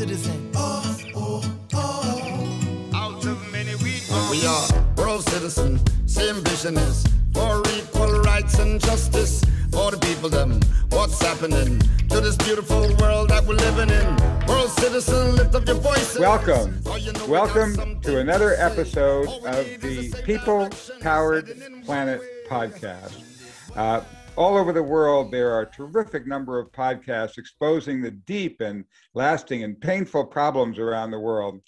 citizen. Out of many we are world citizen, same vision is for equal rights and justice for the people them. What's happening to this beautiful world that we're living in? World citizen, lift up your voices. Welcome. Welcome to another episode of the People Powered Planet podcast. All over the world, there are a terrific number of podcasts exposing the deep and lasting and painful problems around the world.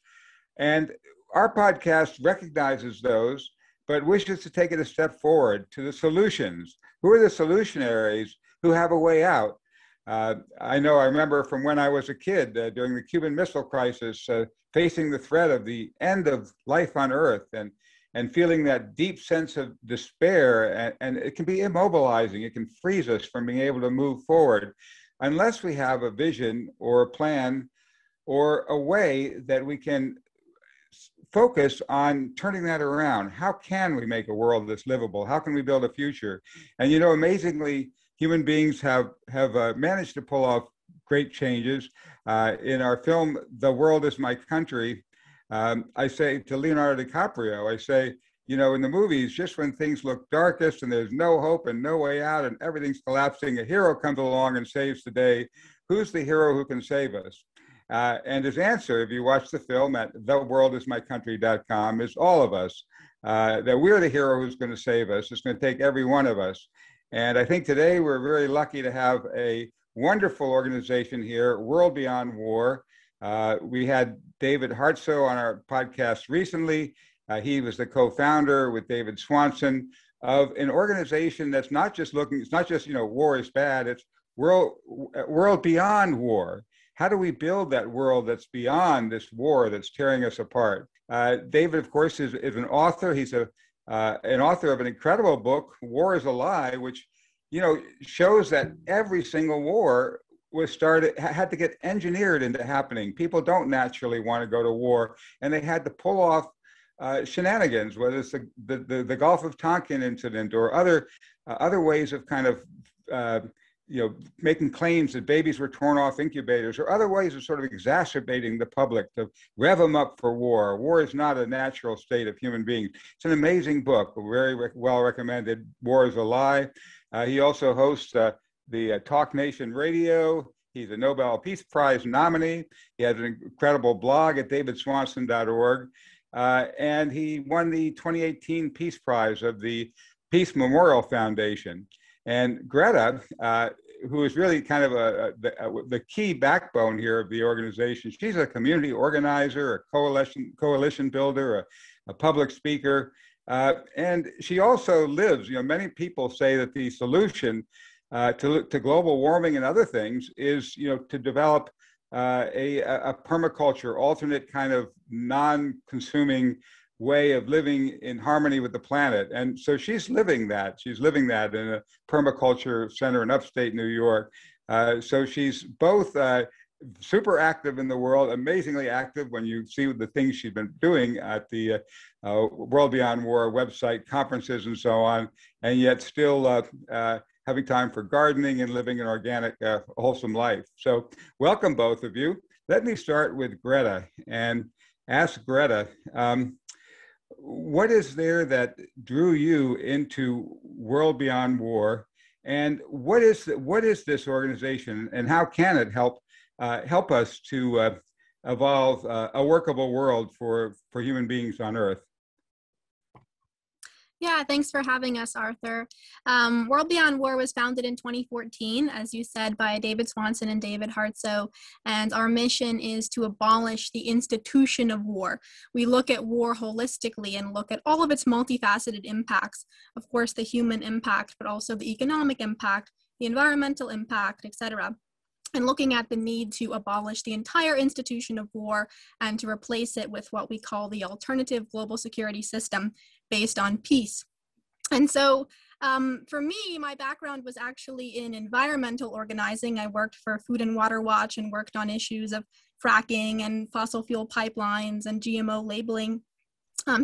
And our podcast recognizes those, but wishes to take it a step forward to the solutions. Who are the solutionaries who have a way out? I remember from when I was a kid during the Cuban Missile Crisis, facing the threat of the end of life on Earth and feeling that deep sense of despair, and it can be immobilizing. It can freeze us from being able to move forward unless we have a vision or a plan or a way that we can focus on turning that around. How can we make a world that's livable? How can we build a future? And amazingly, human beings have managed to pull off great changes. In our film, The World is My Country, I say to Leonardo DiCaprio, I say, in the movies, just when things look darkest and there's no hope and no way out and everything's collapsing, a hero comes along and saves the day. Who's the hero who can save us? And his answer, if you watch the film at theworldismycountry.com, is all of us, that we're the hero who's going to save us. It's going to take every one of us. And I think today we're very lucky to have a wonderful organization here, World Beyond War. We had David Hartso on our podcast recently. He was the co-founder with David Swanson of an organization that's not just war is bad, it's world beyond war. How do we build that world that's beyond this war that's tearing us apart? David, of course, is an author. He's an author of an incredible book, War is a Lie, which, shows that every single war had to get engineered into happening. People don't naturally want to go to war, and they had to pull off shenanigans, whether it's the Gulf of Tonkin incident or other ways of kind of making claims that babies were torn off incubators, or other ways of sort of exacerbating the public to rev them up for war. War is not a natural state of human beings. It's an amazing book, very well recommended. War is a Lie. He also hosts the Talk Nation Radio. He's a Nobel Peace Prize nominee. He has an incredible blog at davidswanson.org. And he won the 2018 Peace Prize of the Peace Memorial Foundation. And Greta, who is really kind of the key backbone here of the organization, she's a community organizer, a coalition builder, a public speaker. And she also lives, many people say that the solution to global warming and other things is, to develop a permaculture, alternate kind of non-consuming way of living in harmony with the planet. And so she's living that. She's living that in a permaculture center in upstate New York. So she's both super active in the world, amazingly active when you see the things she's been doing at the World Beyond War website, conferences and so on, and yet still having time for gardening and living an organic, wholesome life. So welcome, both of you. Let me start with Greta and ask Greta, what is there that drew you into World Beyond War, and what is this organization, and how can it help us to evolve a workable world for human beings on Earth? Yeah, thanks for having us, Arthur. World Beyond War was founded in 2014, as you said, by David Swanson and David Hartso, and our mission is to abolish the institution of war. We look at war holistically and look at all of its multifaceted impacts, of course, the human impact, but also the economic impact, the environmental impact, etc., and looking at the need to abolish the entire institution of war and to replace it with what we call the alternative global security system based on peace. And so for me, my background was actually in environmental organizing. I worked for Food and Water Watch and worked on issues of fracking and fossil fuel pipelines and GMO labeling.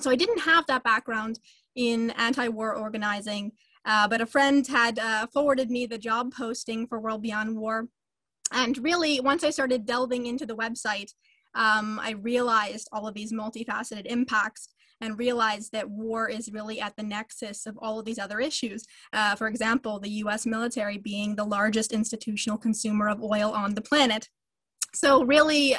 So I didn't have that background in anti-war organizing, but a friend had forwarded me the job posting for World Beyond War. And really, once I started delving into the website, I realized all of these multifaceted impacts and realized that war is really at the nexus of all of these other issues. For example, the US military being the largest institutional consumer of oil on the planet. So really,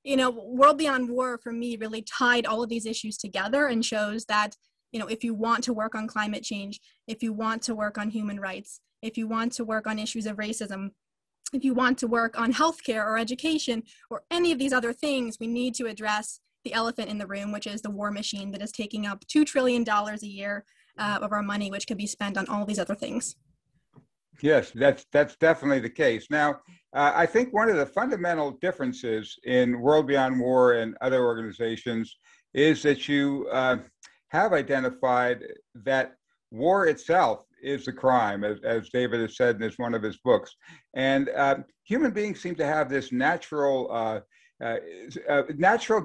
World Beyond War for me really tied all of these issues together and shows that, if you want to work on climate change, if you want to work on human rights, if you want to work on issues of racism, if you want to work on healthcare or education or any of these other things, we need to address the elephant in the room, which is the war machine that is taking up $2 trillion a year of our money, which could be spent on all these other things. Yes, that's definitely the case. Now, I think one of the fundamental differences in World Beyond War and other organizations is that you have identified that war itself is a crime, as David has said in one of his books. And human beings seem to have this natural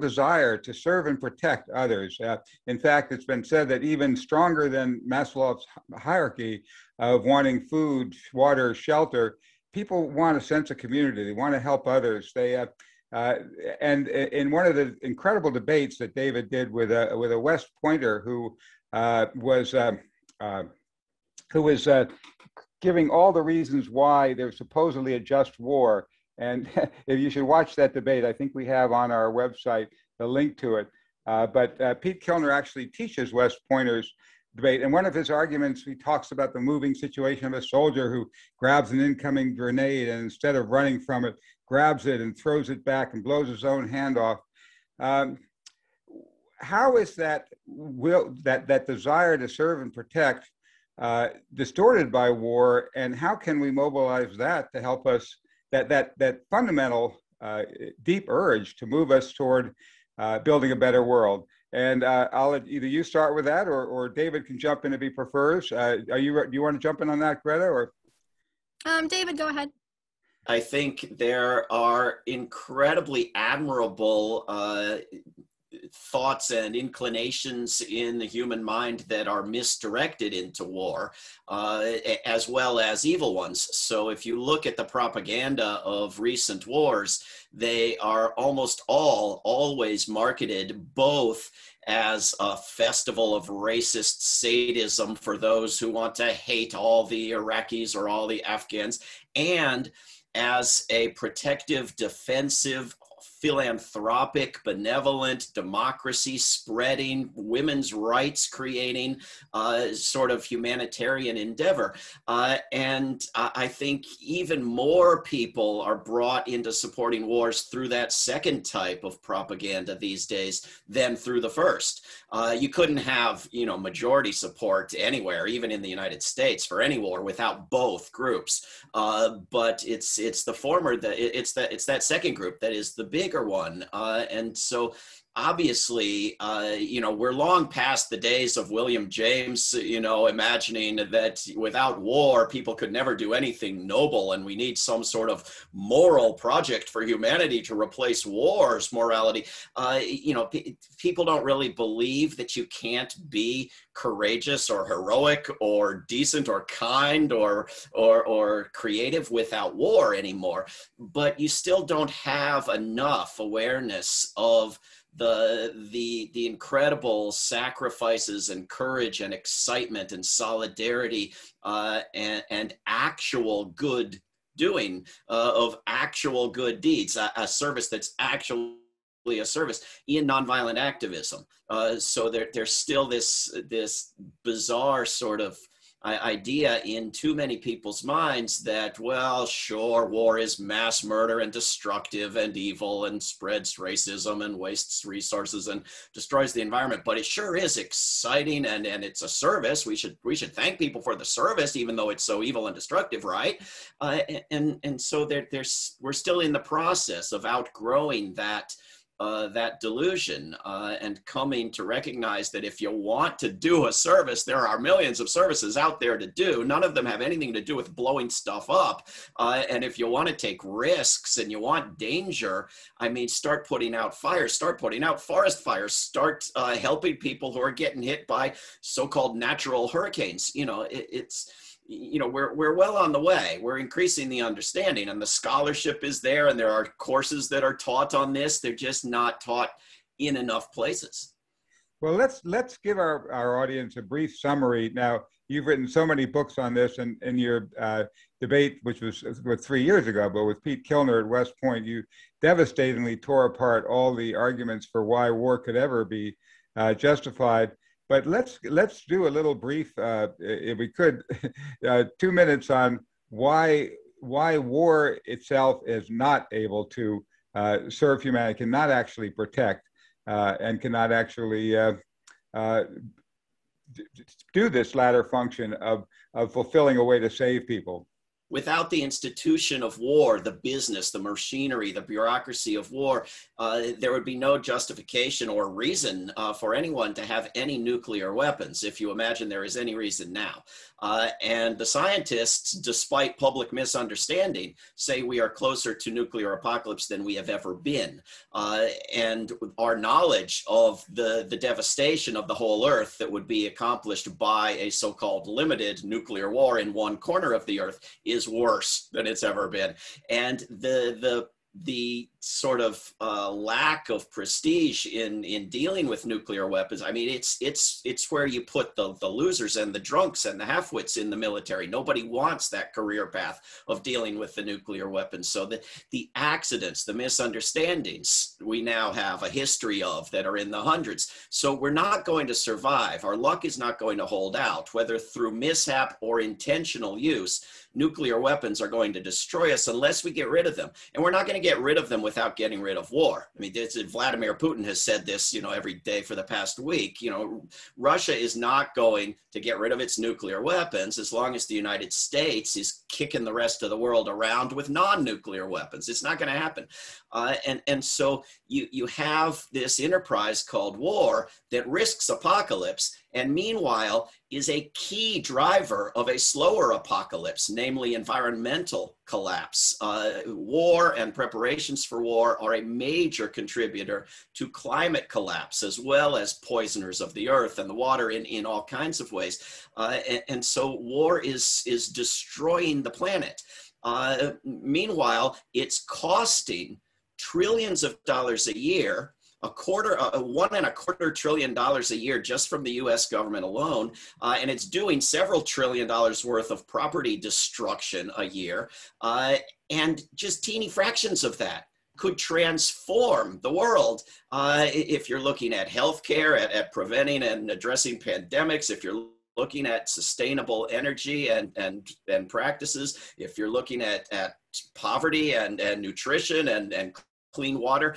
desire to serve and protect others. In fact, it's been said that even stronger than Maslow's hierarchy of wanting food, water, shelter, people want a sense of community. They want to help others. And in one of the incredible debates that David did with a West Pointer who was giving all the reasons why there's supposedly a just war. And if you should watch that debate, I think we have on our website the link to it. But Pete Kilner actually teaches West Pointer's debate. And one of his arguments, he talks about the moving situation of a soldier who grabs an incoming grenade and instead of running from it, grabs it and throws it back and blows his own hand off. How is that desire to serve and protect distorted by war, and how can we mobilize that to help us, that fundamental deep urge to move us toward building a better world? And I'll let either you start with that, or David can jump in if he prefers. Do you want to jump in on that, Greta? Or David, go ahead. I think there are incredibly admirable thoughts and inclinations in the human mind that are misdirected into war, as well as evil ones. So if you look at the propaganda of recent wars, they are almost always marketed both as a festival of racist sadism for those who want to hate all the Iraqis or all the Afghans, and as a protective, defensive, philanthropic, benevolent, democracy spreading, women's rights creating sort of humanitarian endeavor. And I think even more people are brought into supporting wars through that second type of propaganda these days than through the first. You couldn't have, majority support anywhere, even in the United States, for any war without both groups. But it's the former, it's that second group that is the bigger one. And so obviously, we're long past the days of William James, imagining that without war, people could never do anything noble, and we need some sort of moral project for humanity to replace war's morality. People don't really believe that you can't be courageous or heroic or decent or kind or creative without war anymore. But you still don't have enough awareness of the incredible sacrifices and courage and excitement and solidarity and actual good doing of actual good deeds, a service that's actually a service in nonviolent activism. So there's still this bizarre sort of idea in too many people's minds that, well, sure, war is mass murder and destructive and evil and spreads racism and wastes resources and destroys the environment, but it sure is exciting and it's a service. We should thank people for the service, even though it's so evil and destructive, right? And so we're still in the process of outgrowing that delusion and coming to recognize that if you want to do a service, there are millions of services out there to do. None of them have anything to do with blowing stuff up. And if you want to take risks and you want danger, start putting out fires, start putting out forest fires, start helping people who are getting hit by so-called natural hurricanes. we're well on the way. We're increasing the understanding, and the scholarship is there, and there are courses that are taught on this. They're just not taught in enough places. Well, let's give our audience a brief summary. Now, you've written so many books on this, and in your debate, which was 3 years ago, but with Pete Kilner at West Point, you devastatingly tore apart all the arguments for why war could ever be justified. But let's do a little brief, if we could, 2 minutes on why war itself is not able to serve humanity, cannot actually protect, and cannot actually do this latter function of fulfilling a way to save people. Without the institution of war, the business, the machinery, the bureaucracy of war, there would be no justification or reason for anyone to have any nuclear weapons, if you imagine there is any reason now. And the scientists, despite public misunderstanding, say we are closer to nuclear apocalypse than we have ever been. And our knowledge of the devastation of the whole Earth that would be accomplished by a so-called limited nuclear war in one corner of the Earth is worse than it's ever been. And the sort of lack of prestige in dealing with nuclear weapons. I mean, it's where you put the losers and the drunks and the half-wits in the military. Nobody wants that career path of dealing with the nuclear weapons. So the accidents, the misunderstandings we now have a history of that are in the hundreds. So we're not going to survive. Our luck is not going to hold out, whether through mishap or intentional use. Nuclear weapons are going to destroy us unless we get rid of them. And we're not going to get rid of them without getting rid of war. I mean, Vladimir Putin has said this, every day for the past week. Russia is not going to get rid of its nuclear weapons as long as the United States is kicking the rest of the world around with non-nuclear weapons. It's not going to happen. And so you have this enterprise called war that risks apocalypse, and meanwhile is a key driver of a slower apocalypse, namely environmental collapse. War and preparations for war are a major contributor to climate collapse, as well as poisoners of the earth and the water in all kinds of ways. And so war is destroying the planet. Meanwhile, it's costing trillions of dollars a year, $1.25 trillion a year just from the US government alone. And it's doing several $1 trillion worth of property destruction a year. And just teeny fractions of that could transform the world. If you're looking at healthcare, at preventing and addressing pandemics, if you're looking at sustainable energy and practices, if you're looking at poverty and nutrition and clean water,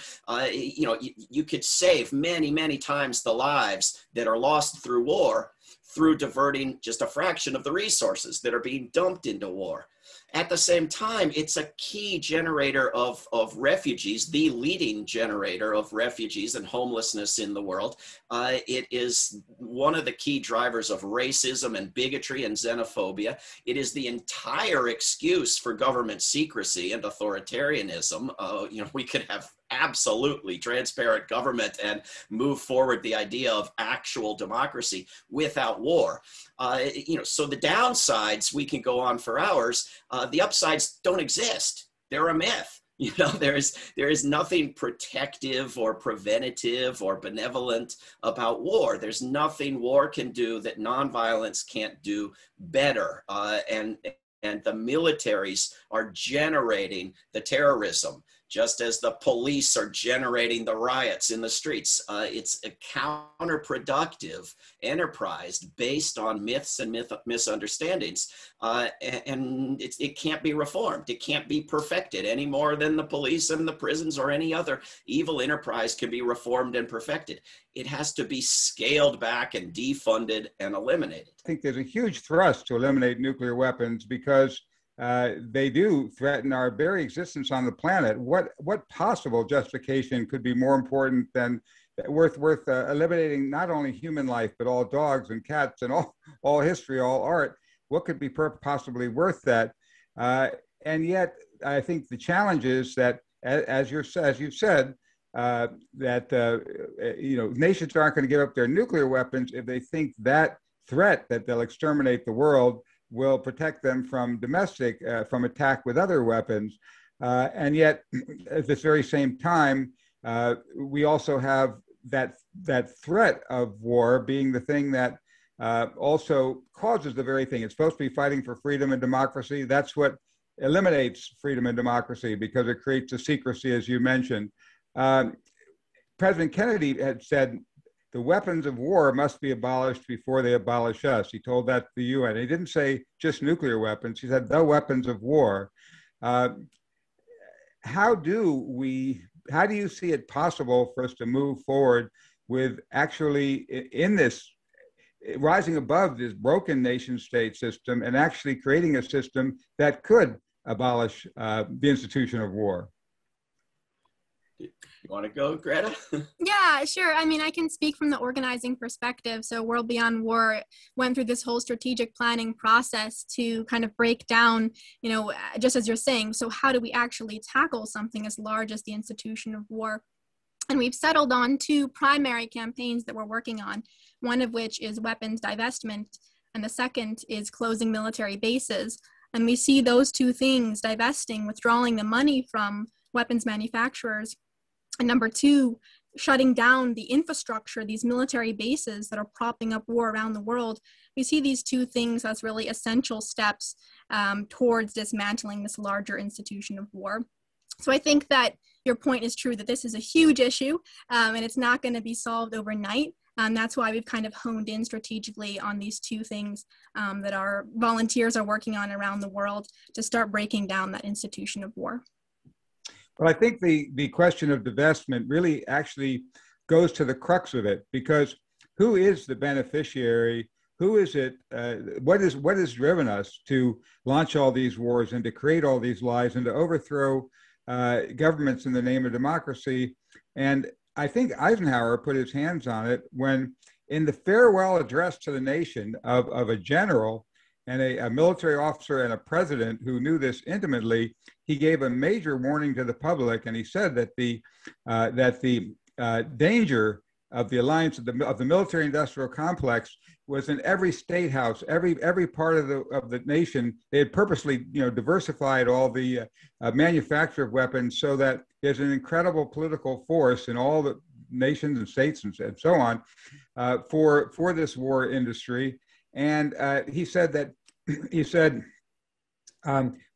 you could save many, many times the lives that are lost through war through diverting just a fraction of the resources that are being dumped into war. At the same time, it's a key generator of refugees, the leading generator of refugees and homelessness in the world. It is one of the key drivers of racism and bigotry and xenophobia. It is the entire excuse for government secrecy and authoritarianism. We could have absolutely transparent government and move forward the idea of actual democracy without war. So the downsides, we can go on for hours. The upsides don't exist. They're a myth. There is nothing protective or preventative or benevolent about war. There's nothing war can do that nonviolence can't do better. And the militaries are generating the terrorism, just as the police are generating the riots in the streets. It's a counterproductive enterprise based on myths and misunderstandings. And it can't be reformed. It can't be perfected any more than the police and the prisons or any other evil enterprise can be reformed and perfected. It has to be scaled back and defunded and eliminated. I think there's a huge thrust to eliminate nuclear weapons because they do threaten our very existence on the planet. What possible justification could be more important than worth eliminating not only human life, but all dogs and cats and all history, all art? What could be possibly worth that? And yet, I think the challenge is that, as you've said, that nations aren't going to give up their nuclear weapons if they think that threat that they'll exterminate the world will protect them from domestic, from attack with other weapons. And yet, at this very same time, we also have that threat of war being the thing that also causes the very thing. It's supposed to be fighting for freedom and democracy. That's what eliminates freedom and democracy, because it creates a secrecy, as you mentioned. President Kennedy had said, the weapons of war must be abolished before they abolish us. He told that to the UN. He didn't say just nuclear weapons. He said the weapons of war. How do you see it possible for us to move forward with actually in this, rising above this broken nation state system and actually creating a system that could abolish the institution of war? You want to go, Greta? Yeah, sure. I mean, I can speak from the organizing perspective. So World Beyond War went through this whole strategic planning process to kind of break down, you know, just as you're saying, so how do we actually tackle something as large as the institution of war? And we've settled on two primary campaigns that we're working on, one of which is weapons divestment, and the second is closing military bases. And we see those two things, divesting, withdrawing the money from weapons manufacturers, and number two, shutting down the infrastructure, these military bases that are propping up war around the world. We see these two things as really essential steps towards dismantling this larger institution of war. So I think that your point is true, that this is a huge issue and it's not going to be solved overnight. That's why we've kind of honed in strategically on these two things that our volunteers are working on around the world to start breaking down that institution of war. Well, I think the question of divestment really actually goes to the crux of it, because who is the beneficiary? Who is it? What has driven us to launch all these wars and to create all these lies and to overthrow governments in the name of democracy? And I think Eisenhower put his hands on it when, in the farewell address to the nation of a general and a military officer and a president who knew this intimately, he gave a major warning to the public, and he said that the danger of the alliance of the military-industrial complex was in every state house, every part of the nation. They had purposely, diversified all the manufacture of weapons so that there's an incredible political force in all the nations and states and so on for this war industry. And he said that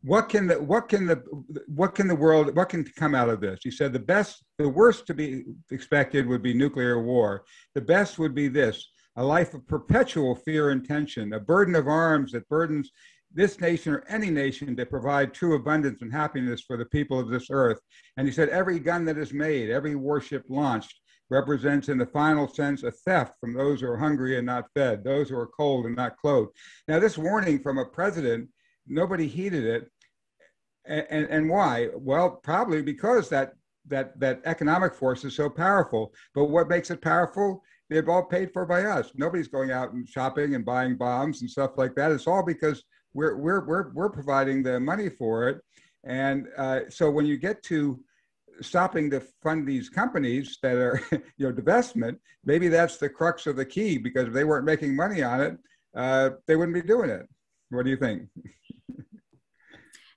what can come out of this? He said the worst to be expected would be nuclear war. The best would be this: a life of perpetual fear and tension, a burden of arms that burdens this nation or any nation to provide true abundance and happiness for the people of this earth. And he said every gun that is made, every warship launched, represents in the final sense a theft from those who are hungry and not fed, those who are cold and not clothed. Now, this warning from a president, nobody heeded it. And why? Well, probably because that economic force is so powerful. But what makes it powerful? They're all paid for by us. Nobody's going out and shopping and buying bombs and stuff like that. It's all because we're providing the money for it. And so when you get to stopping to fund these companies that are, divestment, maybe that's the crux of the key, because if they weren't making money on it, they wouldn't be doing it. What do you think?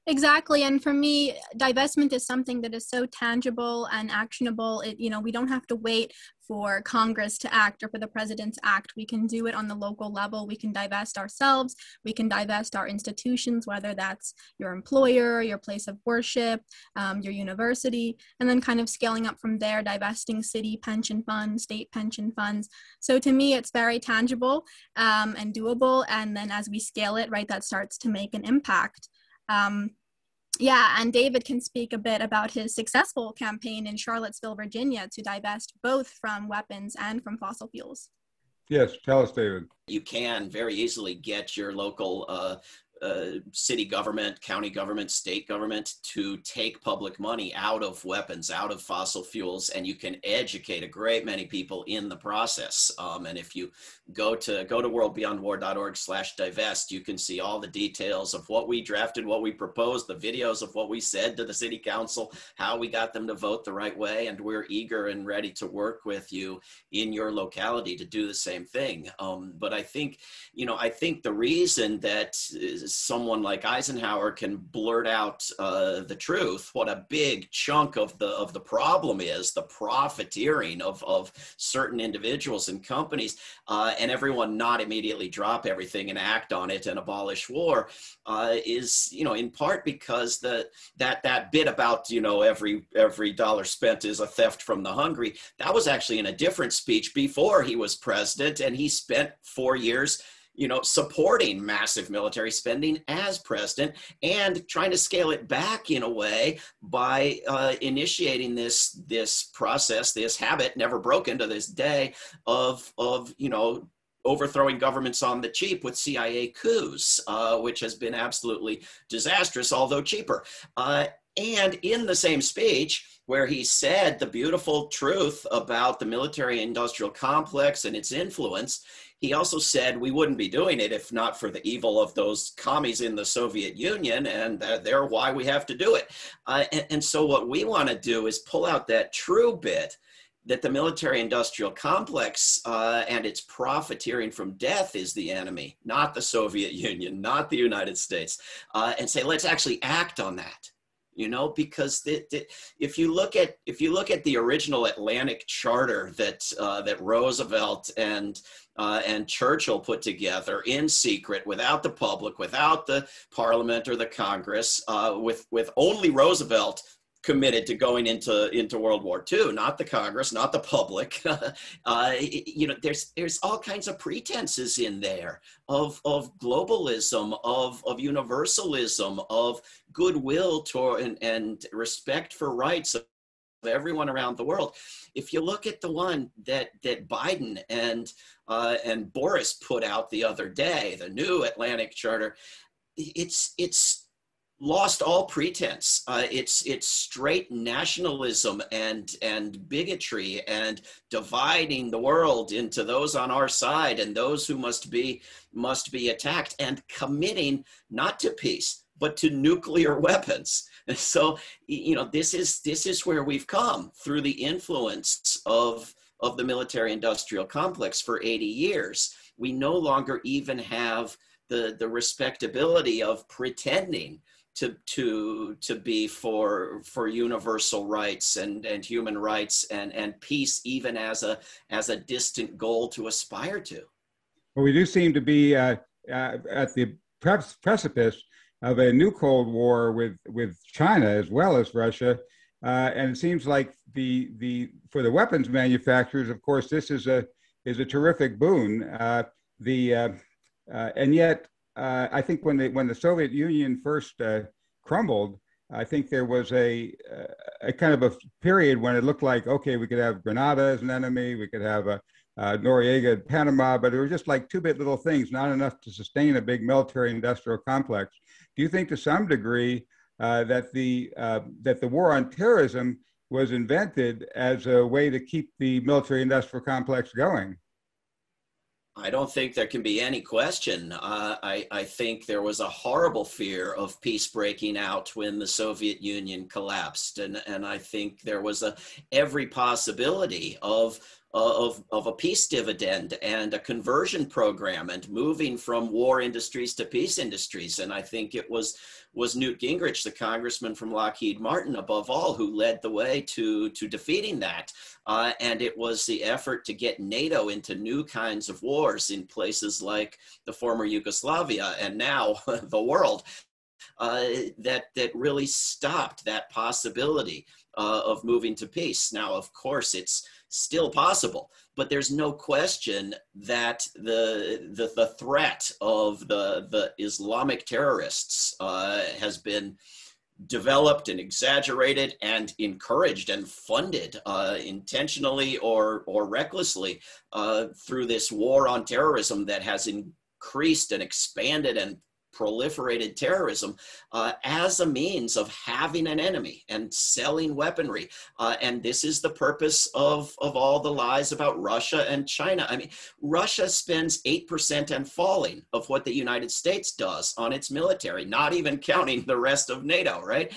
Exactly. And for me, divestment is something that is so tangible and actionable. We don't have to wait for Congress to act or for the president to act. We can do it on the local level. We can divest ourselves. We can divest our institutions, whether that's your employer, your place of worship, your university, and then kind of scaling up from there, divesting city pension funds, state pension funds. So to me, it's very tangible and doable. And then as we scale it, right, that starts to make an impact. And David can speak a bit about his successful campaign in Charlottesville, Virginia, to divest both from weapons and from fossil fuels. Yes, tell us, David. You can very easily get your local city government, county government, state government to take public money out of weapons, out of fossil fuels, and you can educate a great many people in the process. And if you go to worldbeyondwar.org/divest, you can see all the details of what we drafted, what we proposed, the videos of what we said to the city council, how we got them to vote the right way, and we're eager and ready to work with you in your locality to do the same thing. But I think the reason that someone like Eisenhower can blurt out the truth, what a big chunk of the problem is, the profiteering of certain individuals and companies, and everyone not immediately drop everything and act on it and abolish war, is in part because that bit about every dollar spent is a theft from the hungry, that was actually in a different speech before he was president, and he spent 4 years supporting massive military spending as president and trying to scale it back in a way by initiating this process, this habit, never broken to this day, of overthrowing governments on the cheap with CIA coups, which has been absolutely disastrous, although cheaper. And in the same speech, where he said the beautiful truth about the military-industrial complex and its influence, he also said we wouldn't be doing it if not for the evil of those commies in the Soviet Union, and they're why we have to do it. And so what we want to do is pull out that true bit, that the military-industrial complex and its profiteering from death is the enemy, not the Soviet Union, not the United States, and say, let's actually act on that. Because if you look at the original Atlantic Charter that Roosevelt and Churchill put together in secret, without the public, without the Parliament or the Congress, with only Roosevelt committed to going into World War II, not the Congress, not the public. There's all kinds of pretenses in there of globalism, of universalism, of goodwill and respect for rights of everyone around the world. If you look at the one that Biden and Boris put out the other day, the new Atlantic Charter, it's lost all pretense. It's straight nationalism and bigotry and dividing the world into those on our side and those who must be attacked, and committing not to peace but to nuclear weapons. And so this is where we've come through the influence of the military-industrial complex for 80 years. We no longer even have the respectability of pretending to be for universal rights and human rights and peace, even as a distant goal to aspire to. Well, we do seem to be at the precipice of a new Cold War with China as well as Russia, and it seems like for the weapons manufacturers, of course, this is a terrific boon. And yet, I think when the Soviet Union first crumbled, I think there was a kind of a period when it looked like, okay, we could have Grenada as an enemy, we could have Noriega in Panama, but it were just like two-bit little things, not enough to sustain a big military-industrial complex. Do you think to some degree that the war on terrorism was invented as a way to keep the military-industrial complex going? I don't think there can be any question. I think there was a horrible fear of peace breaking out when the Soviet Union collapsed. And I think there was every possibility of a peace dividend and a conversion program and moving from war industries to peace industries. And I think it was Newt Gingrich, the congressman from Lockheed Martin, above all, who led the way to defeating that. And it was the effort to get NATO into new kinds of wars in places like the former Yugoslavia and now the world that really stopped that possibility of moving to peace. Now, of course, it's still possible, but there's no question that the threat of the Islamic terrorists has been developed and exaggerated and encouraged and funded intentionally or recklessly through this war on terrorism that has increased and expanded and proliferated terrorism as a means of having an enemy and selling weaponry. And this is the purpose of all the lies about Russia and China. I mean, Russia spends 8% and falling of what the United States does on its military, not even counting the rest of NATO, right?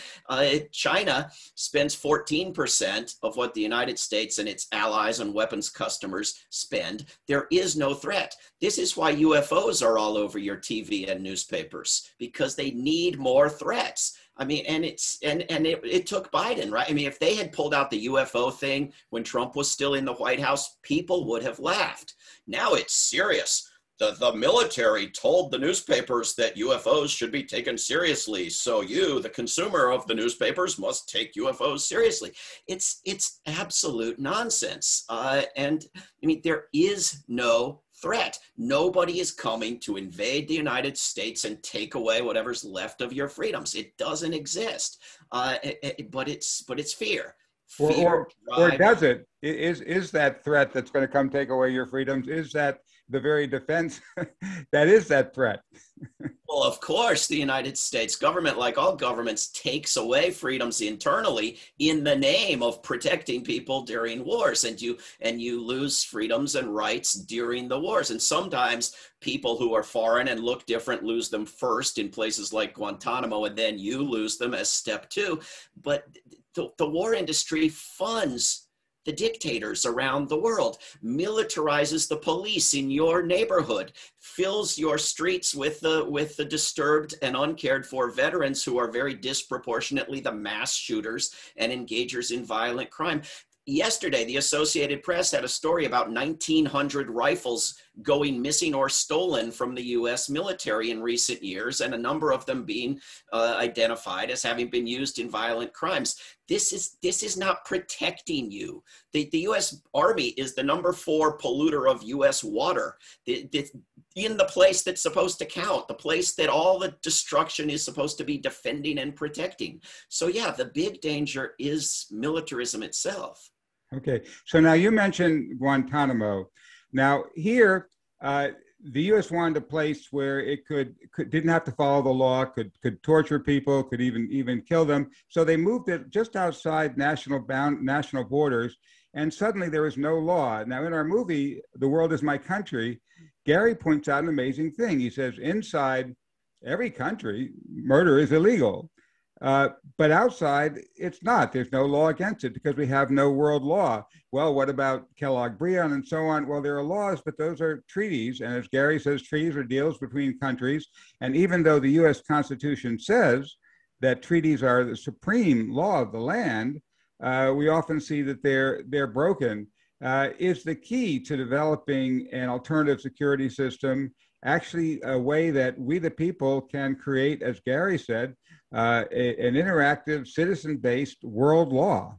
China spends 14% of what the United States and its allies and weapons customers spend. There is no threat. This is why UFOs are all over your TV and newspapers, because they need more threats. I mean, and it took Biden, right? I mean, if they had pulled out the UFO thing when Trump was still in the White House, people would have laughed. Now it's serious. The military told the newspapers that UFOs should be taken seriously. So you, the consumer of the newspapers, must take UFOs seriously. It's absolute nonsense. And I mean, there is no threat. Nobody is coming to invade the United States and take away whatever's left of your freedoms. It doesn't exist. But it's fear. Or does it? Is that threat that's going to come take away your freedoms? Is that the very defense that is that threat? Well, of course, the United States government, like all governments, takes away freedoms internally in the name of protecting people during wars, and you lose freedoms and rights during the wars. And sometimes people who are foreign and look different lose them first in places like Guantanamo, and then you lose them as step two. But the war industry funds the dictators around the world, militarizes the police in your neighborhood, fills your streets with the disturbed and uncared for veterans who are very disproportionately the mass shooters and engagers in violent crime. Yesterday, the Associated Press had a story about 1,900 rifles going missing or stolen from the U.S. military in recent years, and a number of them being identified as having been used in violent crimes. This is not protecting you. The U.S. Army is the number 4 polluter of U.S. water, in the place that's supposed to count, the place that all the destruction is supposed to be defending and protecting. So yeah, the big danger is militarism itself. Okay, so now you mentioned Guantanamo. Now here, the U.S. wanted a place where it didn't have to follow the law, could torture people, could even kill them. So they moved it just outside national borders, and suddenly there was no law. Now in our movie, The World Is My Country, Gary points out an amazing thing. He says inside every country, murder is illegal. But outside, it's not. There's no law against it because we have no world law. Well, what about Kellogg-Briand and so on? Well, there are laws, but those are treaties. And as Gary says, treaties are deals between countries. And even though the U.S. Constitution says that treaties are the supreme law of the land, we often see that they're broken. Is the key to developing an alternative security system actually a way that we, the people, can create, as Gary said, an interactive, citizen-based world law?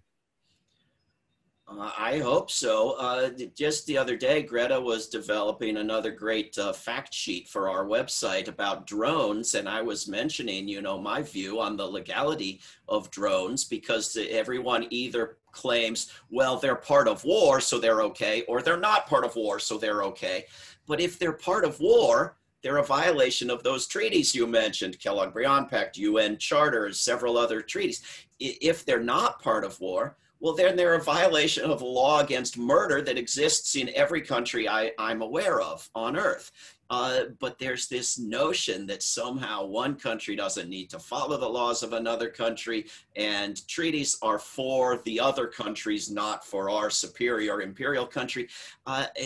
I hope so. Just the other day, Greta was developing another great fact sheet for our website about drones, and I was mentioning, my view on the legality of drones, because everyone either claims, well, they're part of war, so they're okay, or they're not part of war, so they're okay. But if they're part of war, they're a violation of those treaties you mentioned, Kellogg-Briand Pact, UN charters, several other treaties. If they're not part of war, well, then they're a violation of law against murder that exists in every country I'm aware of on Earth. But there's this notion that somehow one country doesn't need to follow the laws of another country, and treaties are for the other countries, not for our superior imperial country.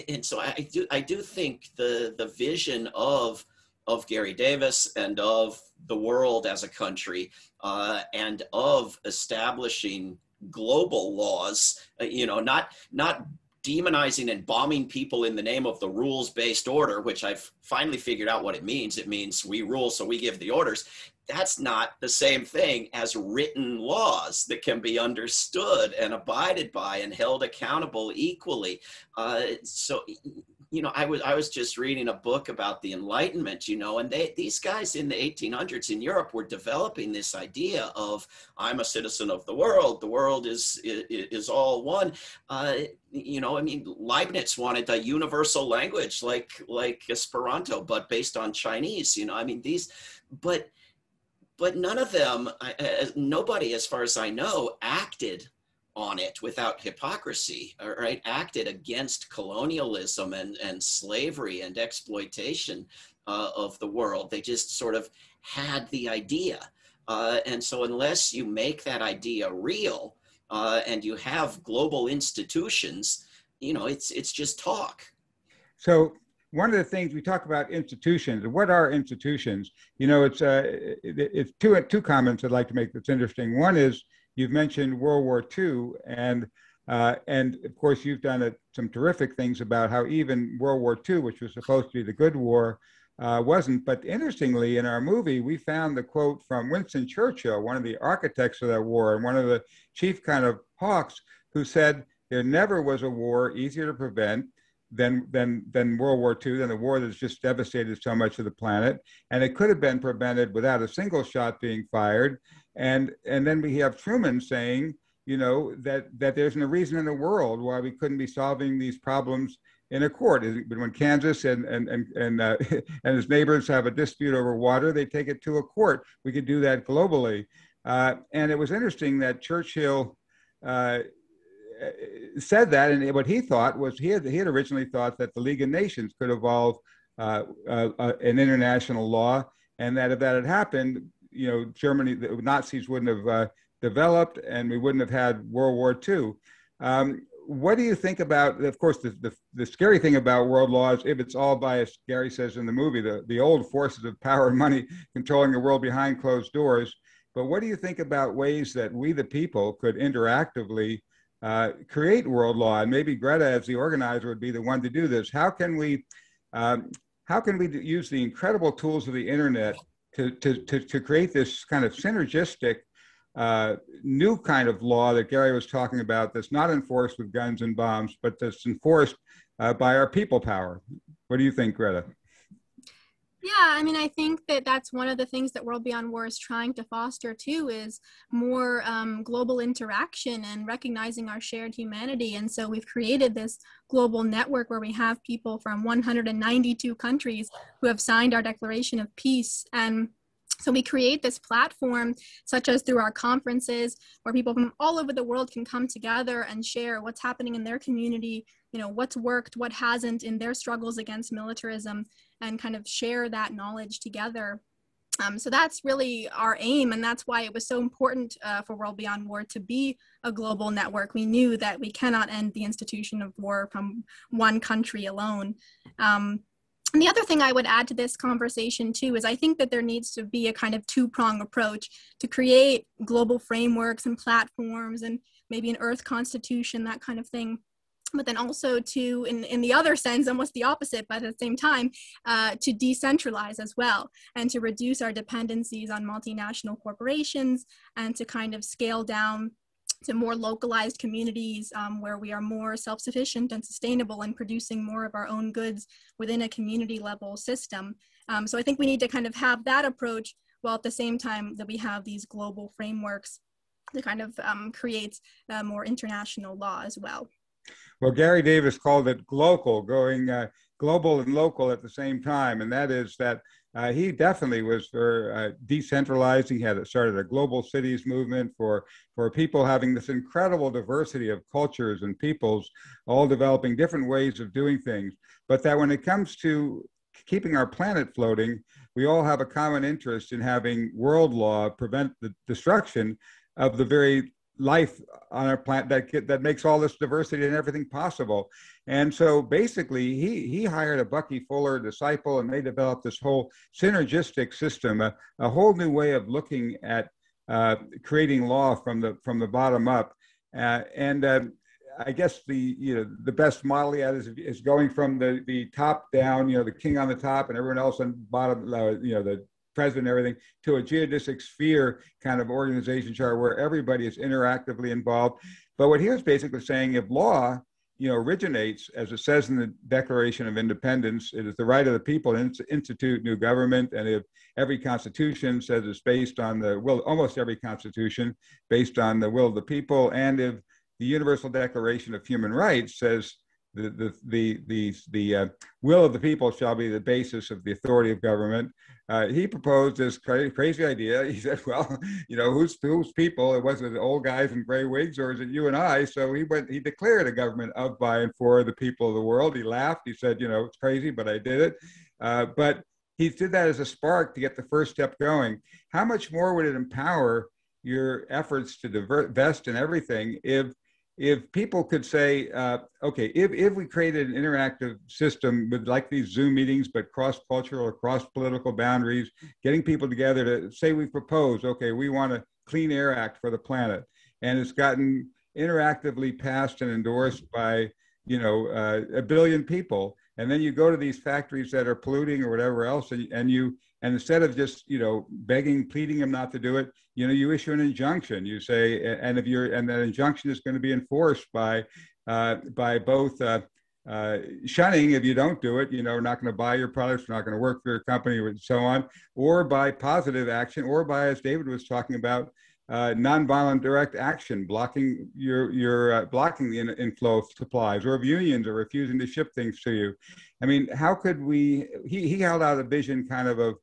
And so I do think the vision of Gary Davis and of the world as a country, and of establishing global laws, not demonizing and bombing people in the name of the rules-based order, which I've finally figured out what it means. It means we rule, so we give the orders. That's not the same thing as written laws that can be understood and abided by and held accountable equally. So I was just reading a book about the Enlightenment, and these guys in the 1800s in Europe were developing this idea of I'm a citizen of the world is all one. Leibniz wanted a universal language like Esperanto, but based on Chinese. But none of them, nobody, as far as I know, acted on it without hypocrisy, right? Acted against colonialism and slavery and exploitation of the world. They just sort of had the idea. And so unless you make that idea real and you have global institutions, it's just talk. So one of the things we talk about institutions, what are institutions? It's two comments I'd like to make that's interesting. One is, you've mentioned World War II, and of course you've done some terrific things about how even World War II, which was supposed to be the good war, wasn't. But interestingly, in our movie, we found the quote from Winston Churchill, one of the architects of that war, and one of the chief kind of hawks, who said there never was a war easier to prevent than World War II, than the war that's just devastated so much of the planet, and it could have been prevented without a single shot being fired. And then we have Truman saying, that there's no reason in the world why we couldn't be solving these problems in a court. But when Kansas and his neighbors have a dispute over water, they take it to a court. We could do that globally. And it was interesting that Churchill said that, and what he thought was he had originally thought that the League of Nations could evolve an international law, and that if that had happened, Germany, the Nazis wouldn't have developed, and we wouldn't have had World War II. What do you think about, of course, the scary thing about world law is if it's all by, as Gary says in the movie, the old forces of power and money controlling the world behind closed doors. But what do you think about ways that we, the people, could interactively create world law? And maybe Greta, as the organizer, would be the one to do this. How can we use the incredible tools of the internet to create this kind of synergistic new kind of law that Gary was talking about, that's not enforced with guns and bombs, but that's enforced by our people power? What do you think, Greta? Yeah, I think that's one of the things that World Beyond War is trying to foster too, is more global interaction and recognizing our shared humanity. And so we've created this global network where we have people from 192 countries who have signed our Declaration of Peace. And so we create this platform, such as through our conferences, where people from all over the world can come together and share what's happening in their community, what's worked, what hasn't in their struggles against militarism, and kind of share that knowledge together. So that's really our aim, and that's why it was so important for World Beyond War to be a global network. We knew that we cannot end the institution of war from one country alone. And the other thing I would add to this conversation too is I think that there needs to be a kind of two-pronged approach to create global frameworks and platforms and maybe an Earth Constitution, that kind of thing. But then also to, in the other sense, almost the opposite, but at the same time, to decentralize as well, and to reduce our dependencies on multinational corporations, and to kind of scale down to more localized communities where we are more self-sufficient and sustainable in producing more of our own goods within a community level system. So I think we need to kind of have that approach, while at the same time that we have these global frameworks to kind of create more international law as well. Well, Gary Davis called it glocal, going global and local at the same time. And that is that he definitely was for decentralizing. He had started a global cities movement for people having this incredible diversity of cultures and peoples, all developing different ways of doing things. But that when it comes to keeping our planet floating, we all have a common interest in having world law prevent the destruction of the very life on our planet that makes all this diversity and everything possible. And so basically he hired a Bucky Fuller disciple, and they developed this whole synergistic system, a whole new way of looking at creating law from the bottom up. I guess the best model he had is going from the top down, the king on the top and everyone else on the bottom, the president and everything, to a geodesic sphere kind of organization chart where everybody is interactively involved. But what he was basically saying, if law, originates, as it says in the Declaration of Independence, it is the right of the people to institute new government. And if every constitution says it's based on the will, almost every constitution based on the will of the people, and if the Universal Declaration of Human Rights says the will of the people shall be the basis of the authority of government. He proposed this crazy idea. He said, well, who's people? It wasn't the old guys in gray wigs, or is it you and I? So he declared a government of, by, and for the people of the world. He laughed. He said, it's crazy, but I did it. But he did that as a spark to get the first step going. How much more would it empower your efforts to divest in everything if people could say, okay, if we created an interactive system with like these Zoom meetings, but cross-cultural or cross-political boundaries, getting people together to say we propose, okay, we want a Clean Air Act for the planet, and it's gotten interactively passed and endorsed by, a billion people, and then you go to these factories that are polluting or whatever else, and instead of just, begging, pleading them not to do it, you issue an injunction. You say, and that injunction is going to be enforced by both shunning if you don't do it, we're not going to buy your products, we're not going to work for your company, and so on, or by positive action, or by, as David was talking about, nonviolent direct action, blocking blocking the inflow of supplies, or of unions are refusing to ship things to you. I mean, how could we? He held out a vision kind of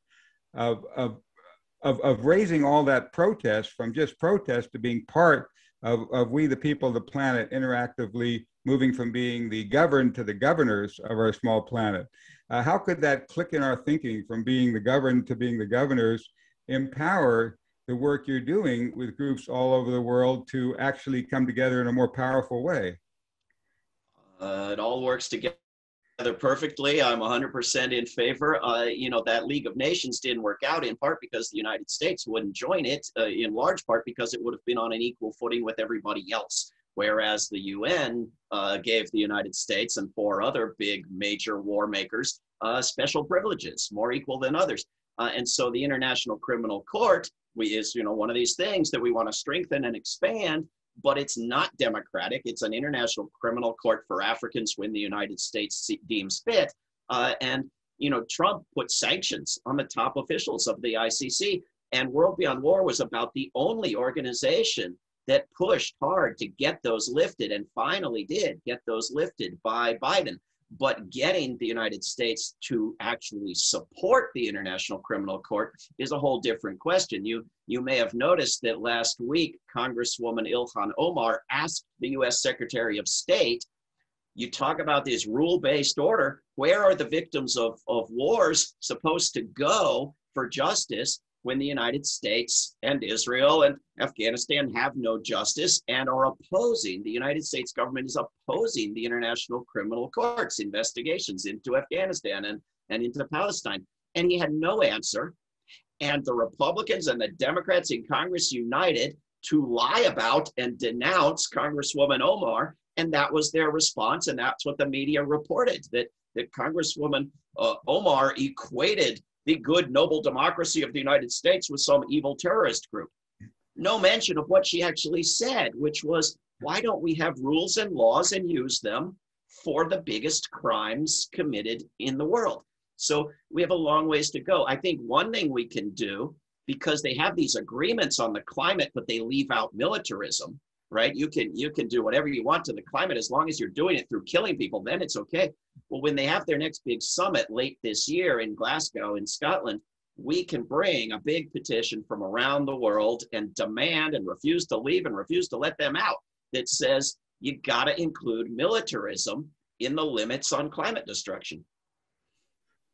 raising all that protest from just protest to being part of we the people of the planet, interactively moving from being the governed to the governors of our small planet. How could that click in our thinking from being the governed to being the governors, empower the work you're doing with groups all over the world to actually come together in a more powerful way? It all works together perfectly. I'm 100% in favor. That League of Nations didn't work out in part because the United States wouldn't join it, in large part because it would have been on an equal footing with everybody else. Whereas the UN gave the United States and 4 other big major war makers special privileges, more equal than others. And so the International Criminal Court is one of these things that we want to strengthen and expand, but it's not democratic. It's an international criminal court for Africans when the United States deems fit. Trump put sanctions on the top officials of the ICC, and World Beyond War was about the only organization that pushed hard to get those lifted, and finally did get those lifted by Biden. But getting the United States to actually support the International Criminal Court is a whole different question. You may have noticed that last week, Congresswoman Ilhan Omar asked the US Secretary of State, you talk about this rule-based order, where are the victims of wars supposed to go for justice when the United States and Israel and Afghanistan have no justice and are opposing, the United States government is opposing the International Criminal Court's investigations into Afghanistan and into Palestine. And he had no answer. And the Republicans and the Democrats in Congress united to lie about and denounce Congresswoman Omar. And that was their response. And that's what the media reported, that Congresswoman Omar equated the good, noble democracy of the United States with some evil terrorist group. No mention of what she actually said, which was, why don't we have rules and laws and use them for the biggest crimes committed in the world? So we have a long ways to go. I think one thing we can do, because they have these agreements on the climate, but they leave out militarism, right? You can do whatever you want to the climate as long as you're doing it through killing people, then it's okay. Well, when they have their next big summit late this year in Glasgow in Scotland, we can bring a big petition from around the world and demand and refuse to leave and refuse to let them out that says you gotta include militarism in the limits on climate destruction.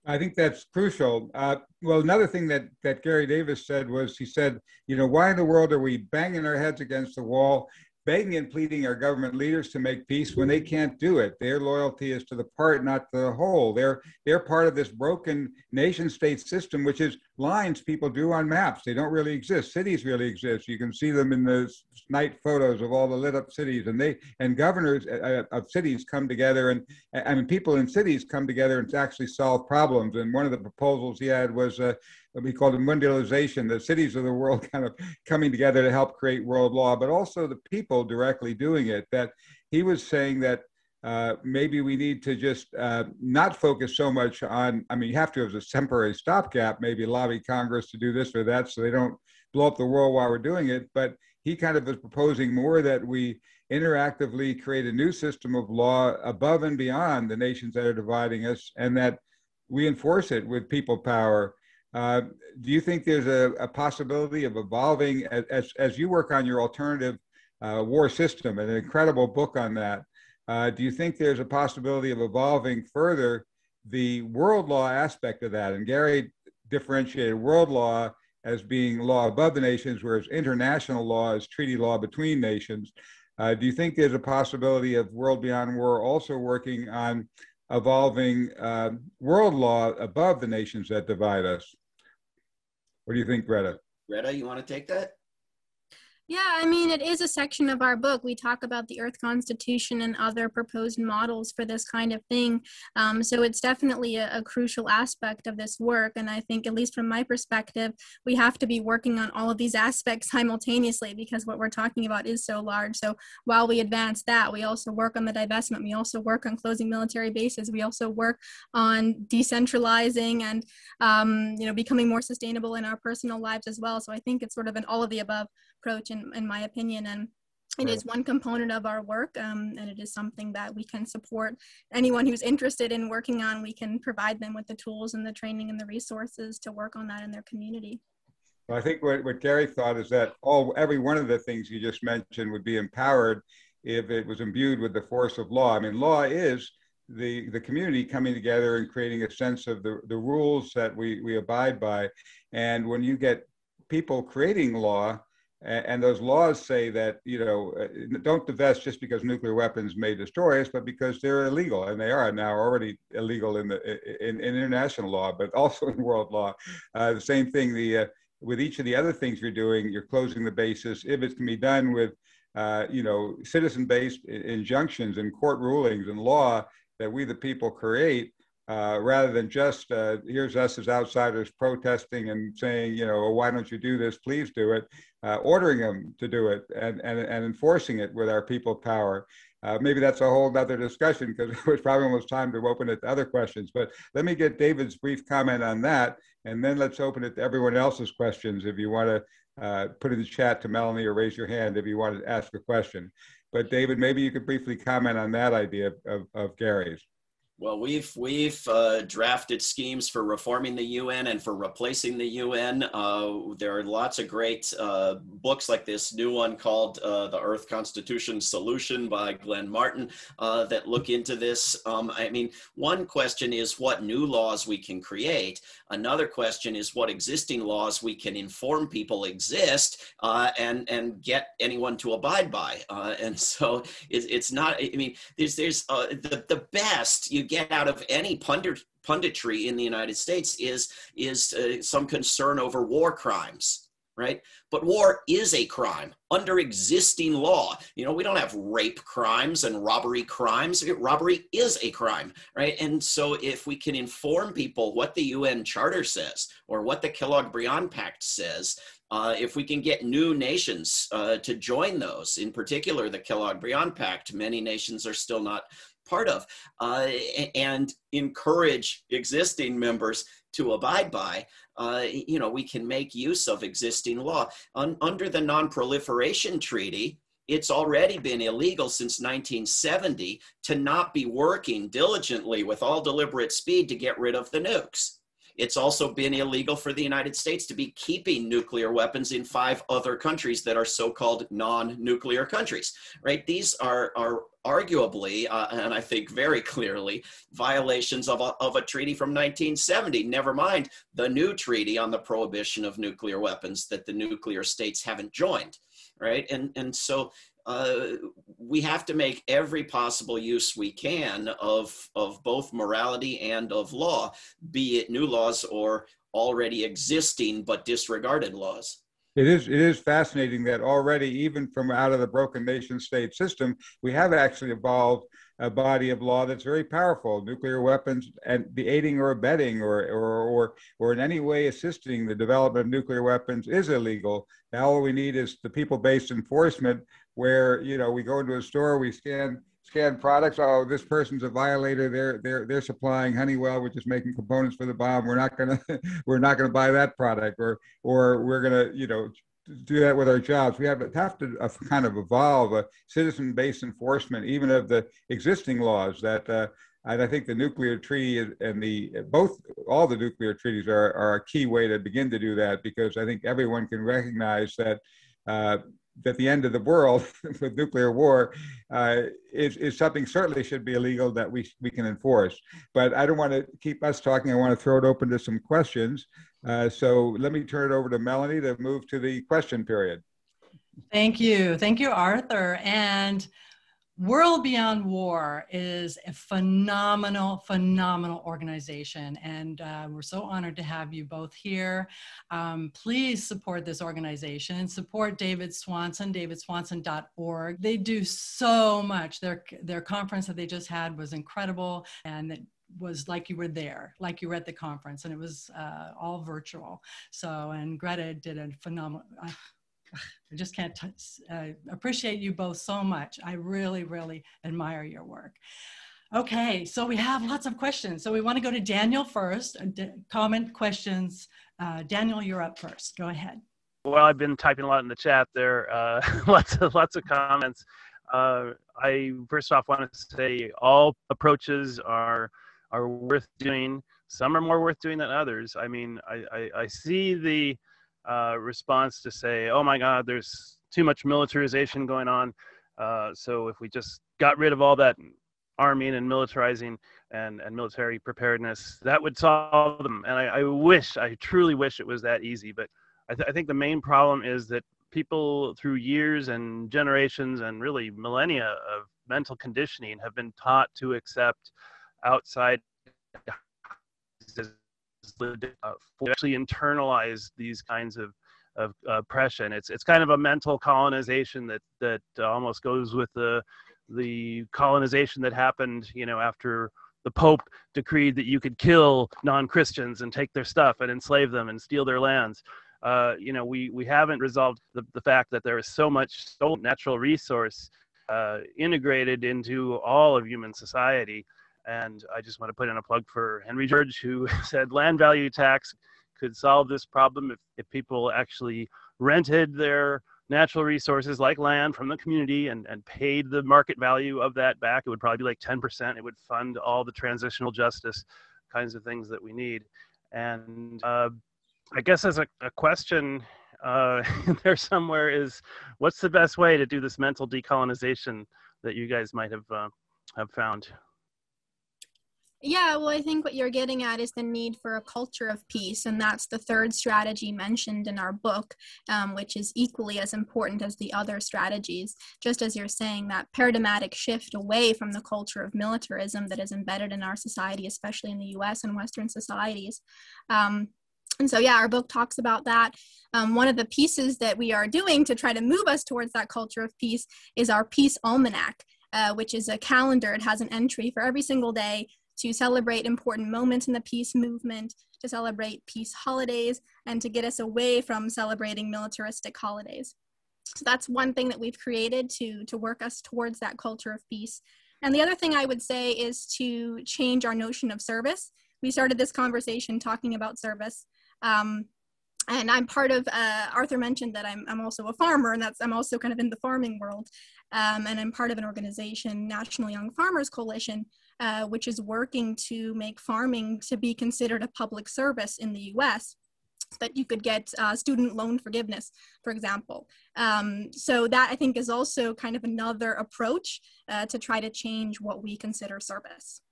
I think that's crucial. Well, another thing that Gary Davis said was, he said, why in the world are we banging our heads against the wall, begging and pleading our government leaders to make peace when they can't do it? Their loyalty is to the part, not to the whole. They're part of this broken nation-state system, which is lines people do on maps. They don't really exist. Cities really exist. You can see them in the night photos of all the lit up cities, and governors of cities come together, and people in cities come together and actually solve problems. And one of the proposals he had was we called it mondialization, the cities of the world kind of coming together to help create world law, but also the people directly doing it. That he was saying that maybe we need to just not focus so much on, I mean, you have to, as a temporary stopgap, maybe lobby Congress to do this or that so they don't blow up the world while we're doing it. But he kind of is proposing more that we interactively create a new system of law above and beyond the nations that are dividing us, and that we enforce it with people power. Do you think there's a possibility of evolving, as you work on your alternative war system, and an incredible book on that, do you think there's a possibility of evolving further the world law aspect of that? And Gary differentiated world law as being law above the nations, whereas international law is treaty law between nations. Do you think there's a possibility of World Beyond War also working on evolving world law above the nations that divide us? What do you think, Greta? Greta, you want to take that? Yeah, I mean, it is a section of our book. We talk about the Earth Constitution and other proposed models for this kind of thing. So it's definitely a crucial aspect of this work. And I think, at least from my perspective, we have to be working on all of these aspects simultaneously, because what we're talking about is so large. So while we advance that, we also work on the divestment. We also work on closing military bases. We also work on decentralizing and becoming more sustainable in our personal lives as well. So I think it's sort of an all of the above approach, in my opinion, and it is one component of our work, and it is something that we can support anyone who's interested in working on. We can provide them with the tools and the training and the resources to work on that in their community. Well, I think what Gary thought is that every one of the things you just mentioned would be empowered if it was imbued with the force of law. I mean, law is the community coming together and creating a sense of the rules that we abide by. And when you get people creating law, and those laws say that, don't divest just because nuclear weapons may destroy us, but because they're illegal, and they are now already illegal in international law, but also in world law. The same thing with each of the other things you're doing, you're closing the basis. If it can be done with, citizen-based injunctions and court rulings and law that we the people create, rather than just here's us as outsiders protesting and saying, why don't you do this? Please do it. Ordering them to do it and enforcing it with our people power. Maybe that's a whole other discussion, because it was probably almost time to open it to other questions. But let me get David's brief comment on that, and then let's open it to everyone else's questions. If you want to put in the chat to Melanie or raise your hand if you want to ask a question. But David, maybe you could briefly comment on that idea of Gary's. Well, we've drafted schemes for reforming the UN and for replacing the UN. There are lots of great books like this new one called The Earth Constitution Solution by Glenn Martin that look into this. I mean, one question is what new laws we can create. Another question is what existing laws we can inform people exist and get anyone to abide by. And so it's not, I mean, there's the best you get out of any punditry in the United States is some concern over war crimes, right? But war is a crime under existing law. We don't have rape crimes and robbery crimes. Robbery is a crime, right? And so if we can inform people what the UN Charter says or what the Kellogg-Briand Pact says, if we can get new nations to join those, in particular the Kellogg-Briand Pact, many nations are still not part of, and encourage existing members to abide by, we can make use of existing law. Under the Non-Proliferation Treaty, it's already been illegal since 1970 to not be working diligently with all deliberate speed to get rid of the nukes. It's also been illegal for the United States to be keeping nuclear weapons in 5 other countries that are so-called non-nuclear countries, right? These are arguably, and I think very clearly, violations of a treaty from 1970, never mind the new treaty on the prohibition of nuclear weapons that the nuclear states haven't joined, right? And so we have to make every possible use we can of both morality and of law, be it new laws or already existing but disregarded laws. It is fascinating that already, even from out of the broken nation state system, we have actually evolved a body of law that's very powerful. Nuclear weapons and the aiding or abetting or in any way assisting the development of nuclear weapons is illegal. Now all we need is the people-based enforcement where, we go into a store, we scan scan products. Oh, this person's a violator. They're supplying Honeywell, which is making components for the bomb. We're not gonna buy that product, or we're gonna do that with our jobs. We have to kind of evolve a citizen-based enforcement, even of the existing laws that. And I think the nuclear treaty and all the nuclear treaties are a key way to begin to do that, because I think everyone can recognize that the end of the world with nuclear war is something certainly should be illegal that we can enforce. But I don't want to keep us talking. I want to throw it open to some questions. So let me turn it over to Melanie to move to the question period. Thank you, Arthur. And World Beyond War is a phenomenal organization, and we're so honored to have you both here. Please support this organization. Support David Swanson, davidswanson.org. They do so much. Their conference that they just had was incredible, and it was like you were there, like you were at the conference, and it was all virtual. So, and Greta did a phenomenal. I just can't appreciate you both so much. I really, really admire your work. Okay, so we have lots of questions. So we want to go to Daniel first. Comment, questions. Daniel, you're up first. Go ahead. Well, I've been typing a lot in the chat there. Lots of comments. I first off want to say all approaches are worth doing. Some are more worth doing than others. I mean, I see the response to say, oh my God, there's too much militarization going on. So if we just got rid of all that arming and militarizing and military preparedness, that would solve them. And I truly wish it was that easy. But I think the main problem is that people through years and generations and really millennia of mental conditioning have been taught to accept outside actually internalize these kinds of oppression. It's kind of a mental colonization that almost goes with the colonization that happened, after the Pope decreed that you could kill non-Christians and take their stuff and enslave them and steal their lands. We haven't resolved the fact that there is so much natural resource integrated into all of human society. And I just want to put in a plug for Henry George, who said land value tax could solve this problem if people actually rented their natural resources like land from the community and paid the market value of that back. It would probably be like 10%. It would fund all the transitional justice kinds of things that we need. And I guess as a question there somewhere is, what's the best way to do this mental decolonization that you guys might have found? Yeah, well, I think what you're getting at is the need for a culture of peace, and that's the third strategy mentioned in our book, which is equally as important as the other strategies. Just as you're saying, that paradigmatic shift away from the culture of militarism that is embedded in our society, especially in the US and Western societies. And so, yeah, our book talks about that. One of the pieces that we are doing to try to move us towards that culture of peace is our Peace Almanac, which is a calendar. It has an entry for every single day to celebrate important moments in the peace movement, to celebrate peace holidays, and to get us away from celebrating militaristic holidays. So that's one thing that we've created to work us towards that culture of peace. And the other thing I would say is to change our notion of service. We started this conversation talking about service. And I'm part of, Arthur mentioned that I'm also a farmer, and I'm also kind of in the farming world. And I'm part of an organization, National Young Farmers Coalition, which is working to make farming to be considered a public service in the US, so that you could get student loan forgiveness, for example. So that, I think, is also kind of another approach to try to change what we consider service.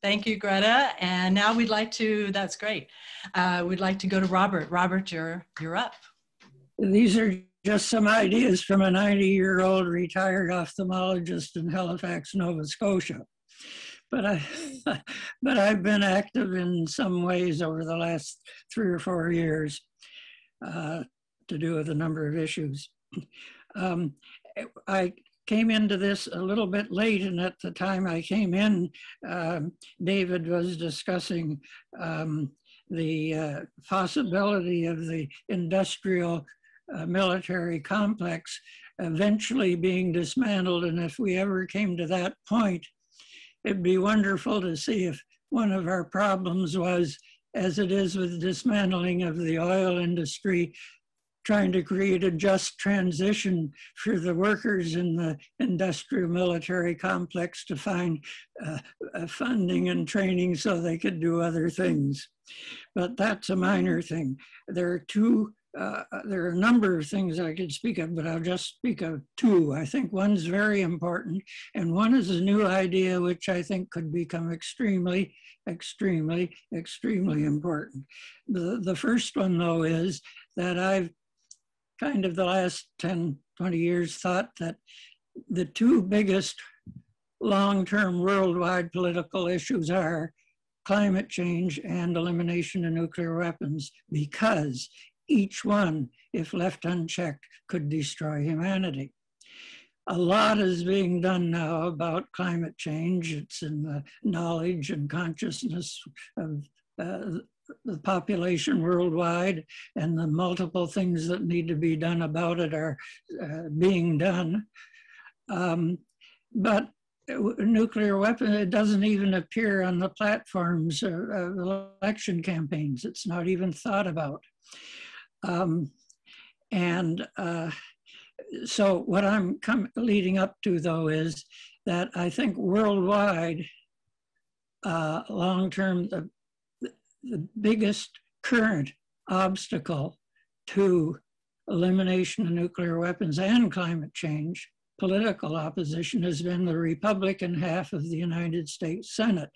Thank you, Greta. And now we'd like to, that's great. We'd like to go to Robert. Robert, you're up. These are just some ideas from a 90-year-old retired ophthalmologist in Halifax, Nova Scotia. But I've been active in some ways over the last 3 or 4 years to do with a number of issues. I came into this a little bit late, and at the time I came in, David was discussing the possibility of the industrial military complex eventually being dismantled. And if we ever came to that point, it'd be wonderful to see if one of our problems was, as it is with dismantling of the oil industry, trying to create a just transition for the workers in the industrial military complex to find funding and training so they could do other things. But that's a minor thing. There are a number of things I could speak of, but I'll just speak of two. I think one's very important, and one is a new idea which I think could become extremely, extremely, extremely important. The first one, though, is that I've kind of the last 10, 20 years thought that the two biggest long-term worldwide political issues are climate change and elimination of nuclear weapons, because each one, if left unchecked, could destroy humanity. A lot is being done now about climate change. It's in the knowledge and consciousness of the population worldwide, and the multiple things that need to be done about it are being done. But nuclear weapon, it doesn't even appear on the platforms of election campaigns. It's not even thought about. So what I'm leading up to, though, is that I think worldwide, long-term, the biggest current obstacle to elimination of nuclear weapons and climate change, political opposition, has been the Republican half of the United States Senate.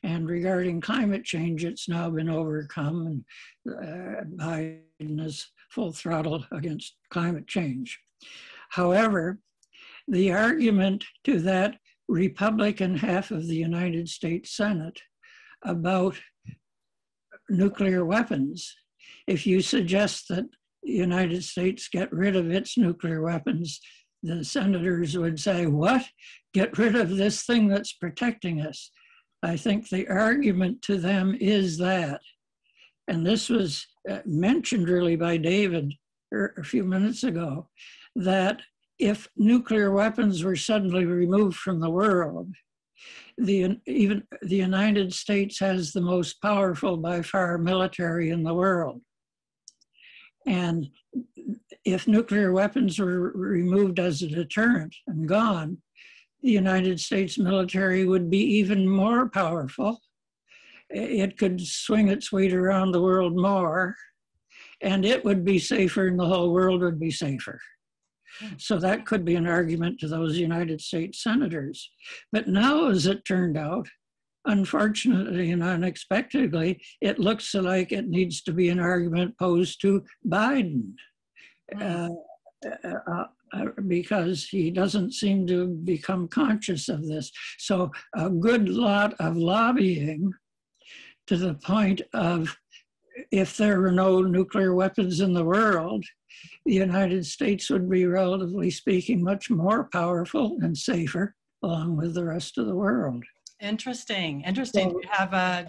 And regarding climate change, it's now been overcome, and Biden is full throttle against climate change. However, the argument to that Republican half of the United States Senate about nuclear weapons, if you suggest that the United States get rid of its nuclear weapons, the senators would say, what? Get rid of this thing that's protecting us. I think the argument to them is that, and this was mentioned really by David a few minutes ago, that if nuclear weapons were suddenly removed from the world, even the United States has the most powerful, by far, military in the world. And if nuclear weapons were removed as a deterrent and gone, the United States military would be even more powerful. It could swing its weight around the world more, and it would be safer, and the whole world would be safer. So that could be an argument to those United States senators. But now, as it turned out, unfortunately and unexpectedly, it looks like it needs to be an argument posed to Biden, because he doesn't seem to become conscious of this. So a good lot of lobbying to the point of, if there were no nuclear weapons in the world, the United States would be, relatively speaking, much more powerful and safer, along with the rest of the world. Interesting. Interesting. So,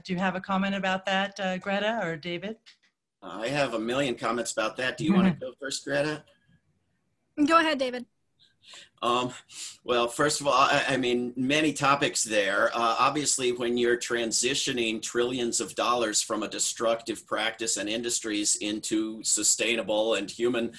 do you have a comment about that, Greta or David? I have a million comments about that. Do you want to go first, Greta? Go ahead, David. Well, first of all, I mean, many topics there. Obviously, when you're transitioning trillions of dollars from a destructive practice and industries into sustainable and human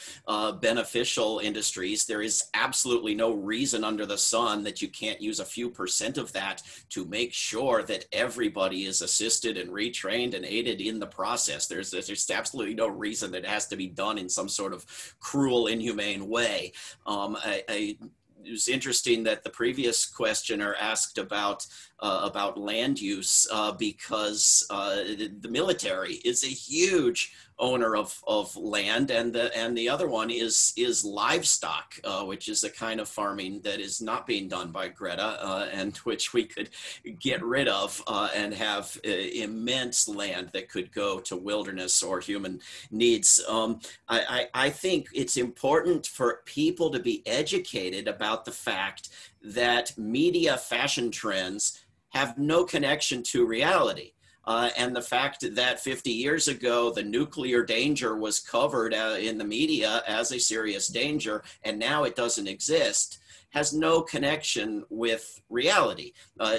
beneficial industries, there is absolutely no reason under the sun that you can't use a few % of that to make sure that everybody is assisted and retrained and aided in the process. There's absolutely no reason that it has to be done in some sort of cruel, inhumane way. It was interesting that the previous questioner asked about land use because the military is a huge owner of land, and the other one is livestock, which is the kind of farming that is not being done by Greta, and which we could get rid of and have immense land that could go to wilderness or human needs. I think it's important for people to be educated about the fact that media fashion trends have no connection to reality. And the fact that 50 years ago, the nuclear danger was covered in the media as a serious danger, and now it doesn't exist, has no connection with reality.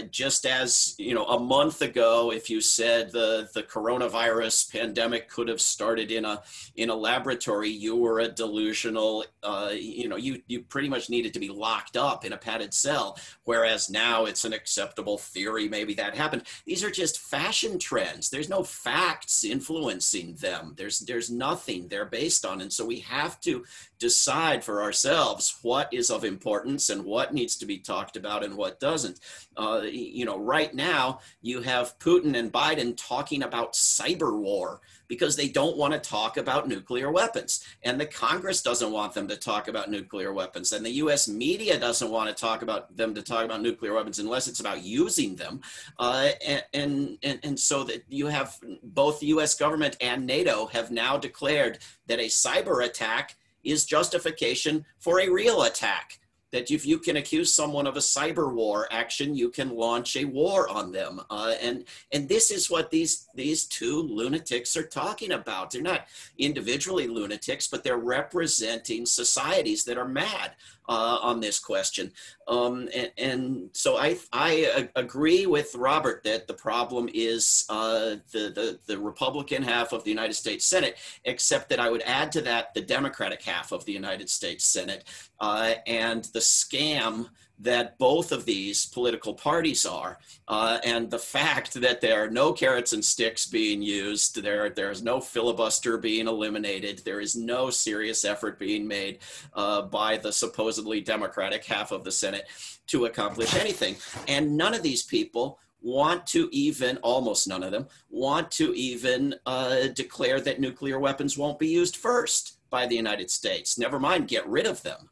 Just as, you know, a month ago, if you said the coronavirus pandemic could have started in a laboratory, you were a delusional, you know, you pretty much needed to be locked up in a padded cell, whereas now it's an acceptable theory, maybe that happened. These are just fashion trends. There's no facts influencing them. There's nothing they're based on. And so we have to decide for ourselves what is of importance and what needs to be talked about and what doesn't. You know, right now you have Putin and Biden talking about cyber war because they don't want to talk about nuclear weapons. And the Congress doesn't want them to talk about nuclear weapons. And the US media doesn't want to talk about nuclear weapons unless it's about using them. And so that you have both the US government and NATO have now declared that a cyber attack is justification for a real attack. That if you can accuse someone of a cyber war action, you can launch a war on them. And this is what these two lunatics are talking about. They're not individually lunatics, but they're representing societies that are mad on this question. And so I agree with Robert that the problem is the Republican half of the United States Senate, except that I would add to that the Democratic half of the United States Senate and the scam that both of these political parties are, and the fact that there are no carrots and sticks being used, there's no filibuster being eliminated, there is no serious effort being made by the supposedly Democratic half of the Senate to accomplish anything. And none of these people want to even, almost none of them, want to even declare that nuclear weapons won't be used first by the United States. Never mind get rid of them.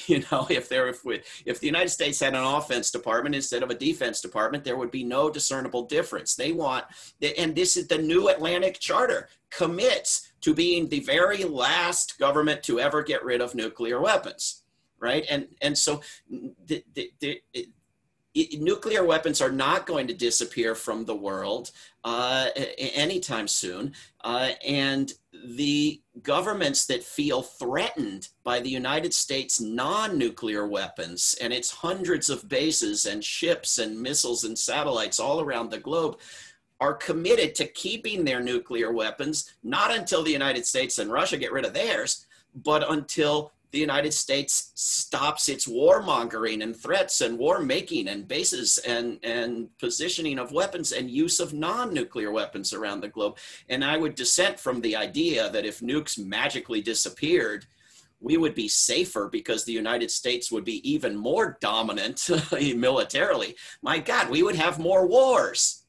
You know, if the United States had an offense department instead of a defense department, there would be no discernible difference. They want, and this is the New Atlantic Charter, commits to being the very last government to ever get rid of nuclear weapons, right? And so nuclear weapons are not going to disappear from the world anytime soon. And the governments that feel threatened by the United States non-nuclear weapons and its hundreds of bases and ships and missiles and satellites all around the globe are committed to keeping their nuclear weapons, not until the United States and Russia get rid of theirs, but until the United States stops its warmongering and threats and war making and bases and positioning of weapons and use of non-nuclear weapons around the globe. And I would dissent from the idea that if nukes magically disappeared, we would be safer because the United States would be even more dominant militarily. My God, we would have more wars.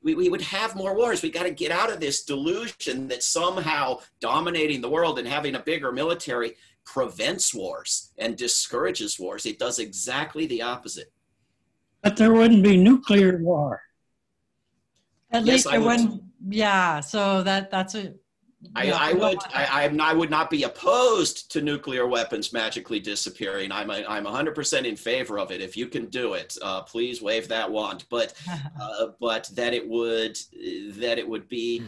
We would have more wars. We got to get out of this delusion that somehow dominating the world and having a bigger military prevents wars and discourages wars. It does exactly the opposite. But there wouldn't be nuclear war. At least there wouldn't. Yeah. So that's a. I would not be opposed to nuclear weapons magically disappearing. I'm 100% in favor of it. If you can do it, please wave that wand. But that it would be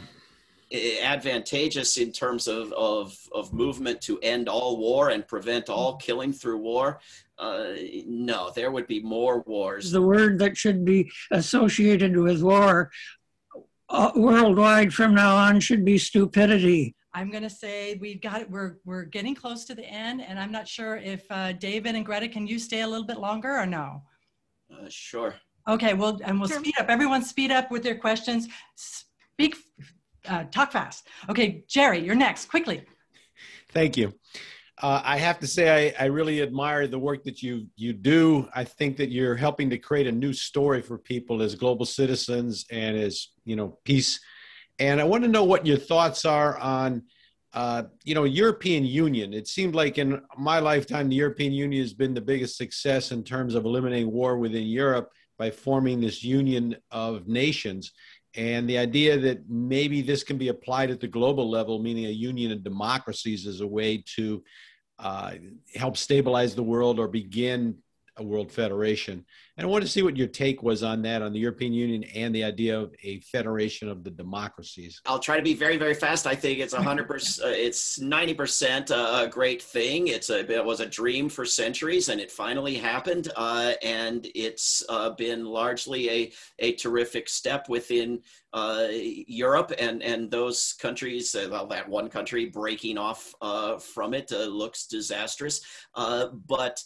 advantageous in terms of movement to end all war and prevent all killing through war. No, there would be more wars. The word that should be associated with war worldwide from now on should be stupidity. I'm going to say we've got it. We're getting close to the end, and I'm not sure if David and Greta, can you stay a little bit longer or no? Sure. Okay. Well, and we'll speed up. Everyone speed up with their questions. Speak. Talk fast. Okay, Jerry, you're next, quickly. Thank you. I have to say, I really admire the work that you do. I think that you're helping to create a new story for people as global citizens and as, peace. And I want to know what your thoughts are on, European Union. It seemed like in my lifetime, the European Union has been the biggest success in terms of eliminating war within Europe by forming this union of nations. And the idea that maybe this can be applied at the global level, meaning a union of democracies, as a way to help stabilize the world or begin a world federation. And I wanted to see what your take was on that, on the European Union and the idea of a federation of the democracies. I'll try to be very, very fast. I think it's 100%, it's 90% a great thing. It was a dream for centuries, and it finally happened. And it's been largely a terrific step within Europe and those countries. Well, that one country breaking off from it looks disastrous. But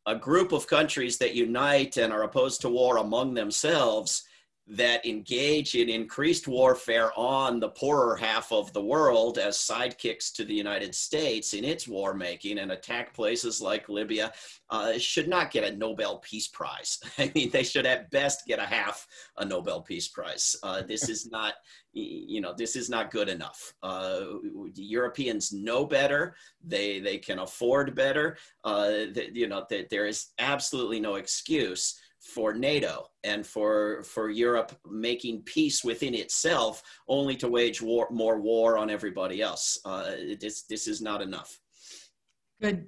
a group of countries that unite and are opposed to war among themselves, that engage in increased warfare on the poorer half of the world as sidekicks to the United States in its war making, and attack places like Libya, should not get a Nobel Peace Prize. I mean, they should at best get a Nobel Peace Prize. This is not, this is not good enough. Europeans know better. They can afford better. There is absolutely no excuse for NATO and for Europe making peace within itself, only to wage more war on everybody else. This is not enough. Good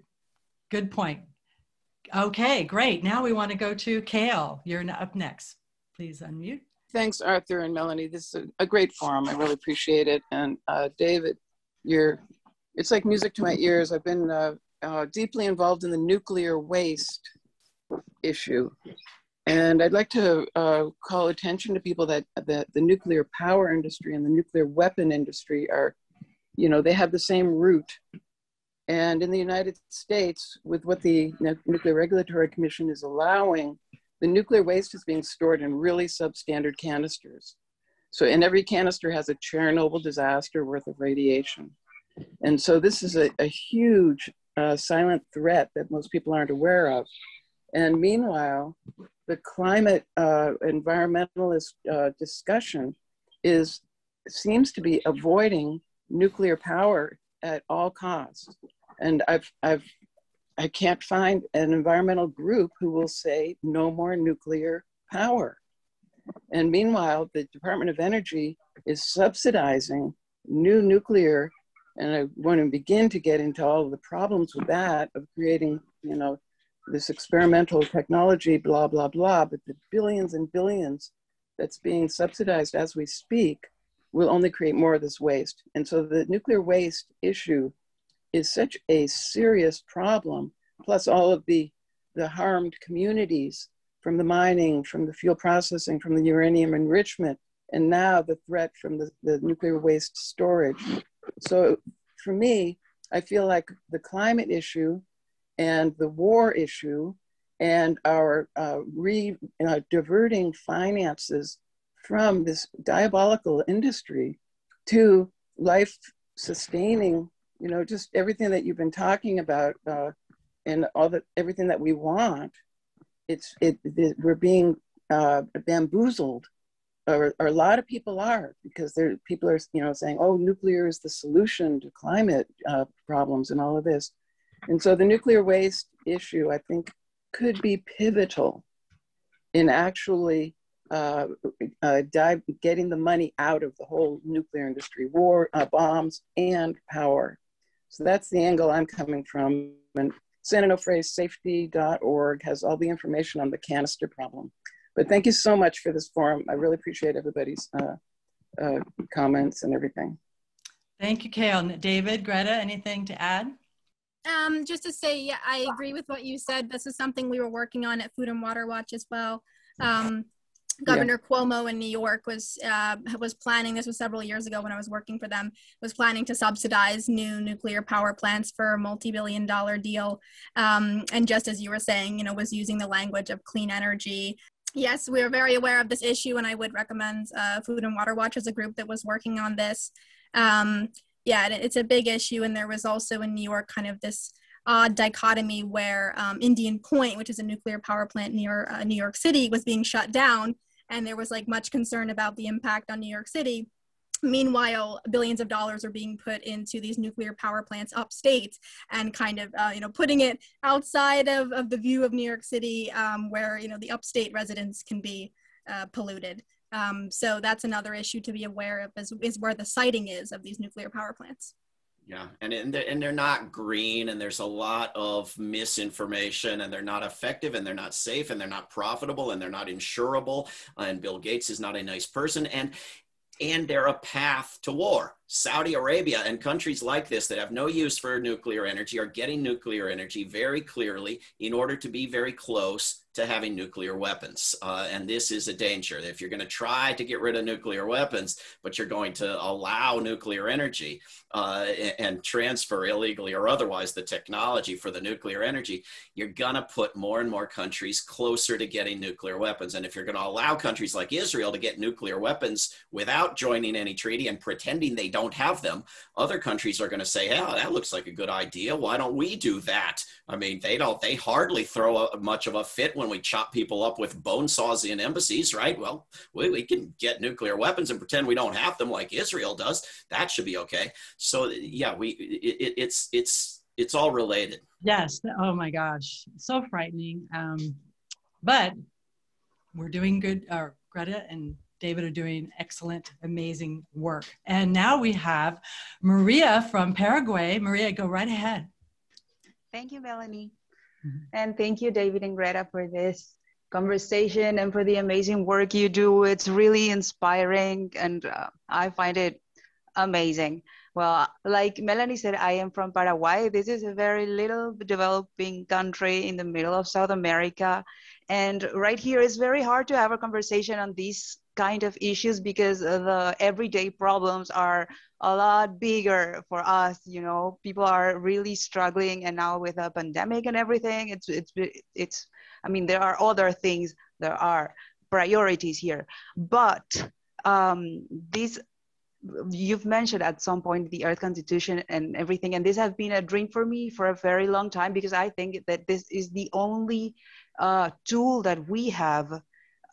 point. Okay, great. Now we want to go to Kale. You're up next. Please unmute. Thanks, Arthur and Melanie. This is a great forum. I really appreciate it. And David, it's like music to my ears. I've been deeply involved in the nuclear waste issue. And I'd like to call attention to people that the nuclear power industry and the nuclear weapon industry are, they have the same root. And in the United States, with what the Nuclear Regulatory Commission is allowing, the nuclear waste is being stored in really substandard canisters. So, and every canister has a Chernobyl disaster worth of radiation. And so this is a huge silent threat that most people aren't aware of. And meanwhile, the climate environmentalist discussion seems to be avoiding nuclear power at all costs. And I can't find an environmental group who will say no more nuclear power. And meanwhile, the Department of Energy is subsidizing new nuclear, and I want to begin to get into all of the problems with that, of creating, this experimental technology, blah, blah, blah, but the billions and billions that's being subsidized as we speak will only create more of this waste. And so the nuclear waste issue is such a serious problem, plus all of the harmed communities from the mining, from the fuel processing, from the uranium enrichment, and now the threat from the nuclear waste storage. So for me, I feel like the climate issue and the war issue and our diverting finances from this diabolical industry to life-sustaining, just everything that you've been talking about and everything that we want, we're being bamboozled, or a lot of people are, because people are saying, oh, nuclear is the solution to climate problems and all of this. And so the nuclear waste issue, I think, could be pivotal in actually getting the money out of the whole nuclear industry, war, bombs, and power. So that's the angle I'm coming from. And San Onofre's safety.org has all the information on the canister problem. But thank you so much for this forum. I really appreciate everybody's comments and everything. Thank you, Kale. David, Greta, anything to add? Just to say, yeah, I agree with what you said. This is something we were working on at Food and Water Watch as well. Governor Cuomo in New York was planning, this was several years ago when I was working for them, was planning to subsidize new nuclear power plants for a multi-billion-dollar deal. And just as you were saying, was using the language of clean energy. Yes, we're very aware of this issue, and I would recommend Food and Water Watch as a group that was working on this. Yeah, it's a big issue, and there was also in New York kind of this odd dichotomy where Indian Point, which is a nuclear power plant near New York City, was being shut down, and there was like much concern about the impact on New York City. Meanwhile, billions of dollars are being put into these nuclear power plants upstate, and kind of putting it outside of the view of New York City, where the upstate residents can be polluted. So that's another issue to be aware of, is where the siting is of these nuclear power plants. Yeah, and they're not green, and there's a lot of misinformation, and they're not effective, and they're not safe, and they're not profitable, and they're not insurable, and Bill Gates is not a nice person, and they're a path to war. Saudi Arabia and countries like this that have no use for nuclear energy are getting nuclear energy very clearly in order to be very close to having nuclear weapons. And this is a danger. If you're going to try to get rid of nuclear weapons, but you're going to allow nuclear energy and transfer illegally or otherwise the technology for the nuclear energy, you're going to put more and more countries closer to getting nuclear weapons. And if you're going to allow countries like Israel to get nuclear weapons without joining any treaty and pretending they don't have them, other countries are going to say, "Oh, that looks like a good idea. Why don't we do that?" I mean, they hardly throw much of a fit when we chop people up with bone saws in embassies, right? Well, we can get nuclear weapons and pretend we don't have them like Israel does. That should be okay. So yeah, it's all related. Yes. Oh my gosh. So frightening. But we're doing good. Greta and David are doing excellent, amazing work. And now we have Maria from Paraguay. Maria, go right ahead. Thank you, Melanie. And thank you, David and Greta, for this conversation and for the amazing work you do. It's really inspiring, and I find it amazing. Well, like Melanie said, I am from Paraguay. This is a very little developing country in the middle of South America. And right here, it's very hard to have a conversation on these kind of issues because the everyday problems are a lot bigger for us. You know, people are really struggling, and now with a pandemic and everything, it's I mean, there are other things, there are priorities here, but this, you've mentioned at some point the Earth Constitution and everything, and this has been a dream for me for a very long time, because I think that this is the only tool that we have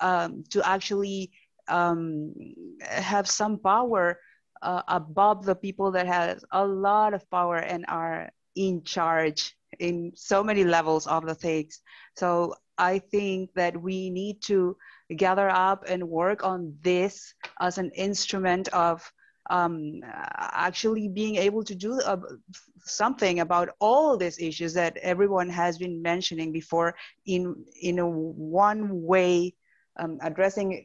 to actually have some power above the people that has a lot of power and are in charge in so many levels of the things. So I think that we need to gather up and work on this as an instrument of actually being able to do something about all these issues that everyone has been mentioning before in a one way, addressing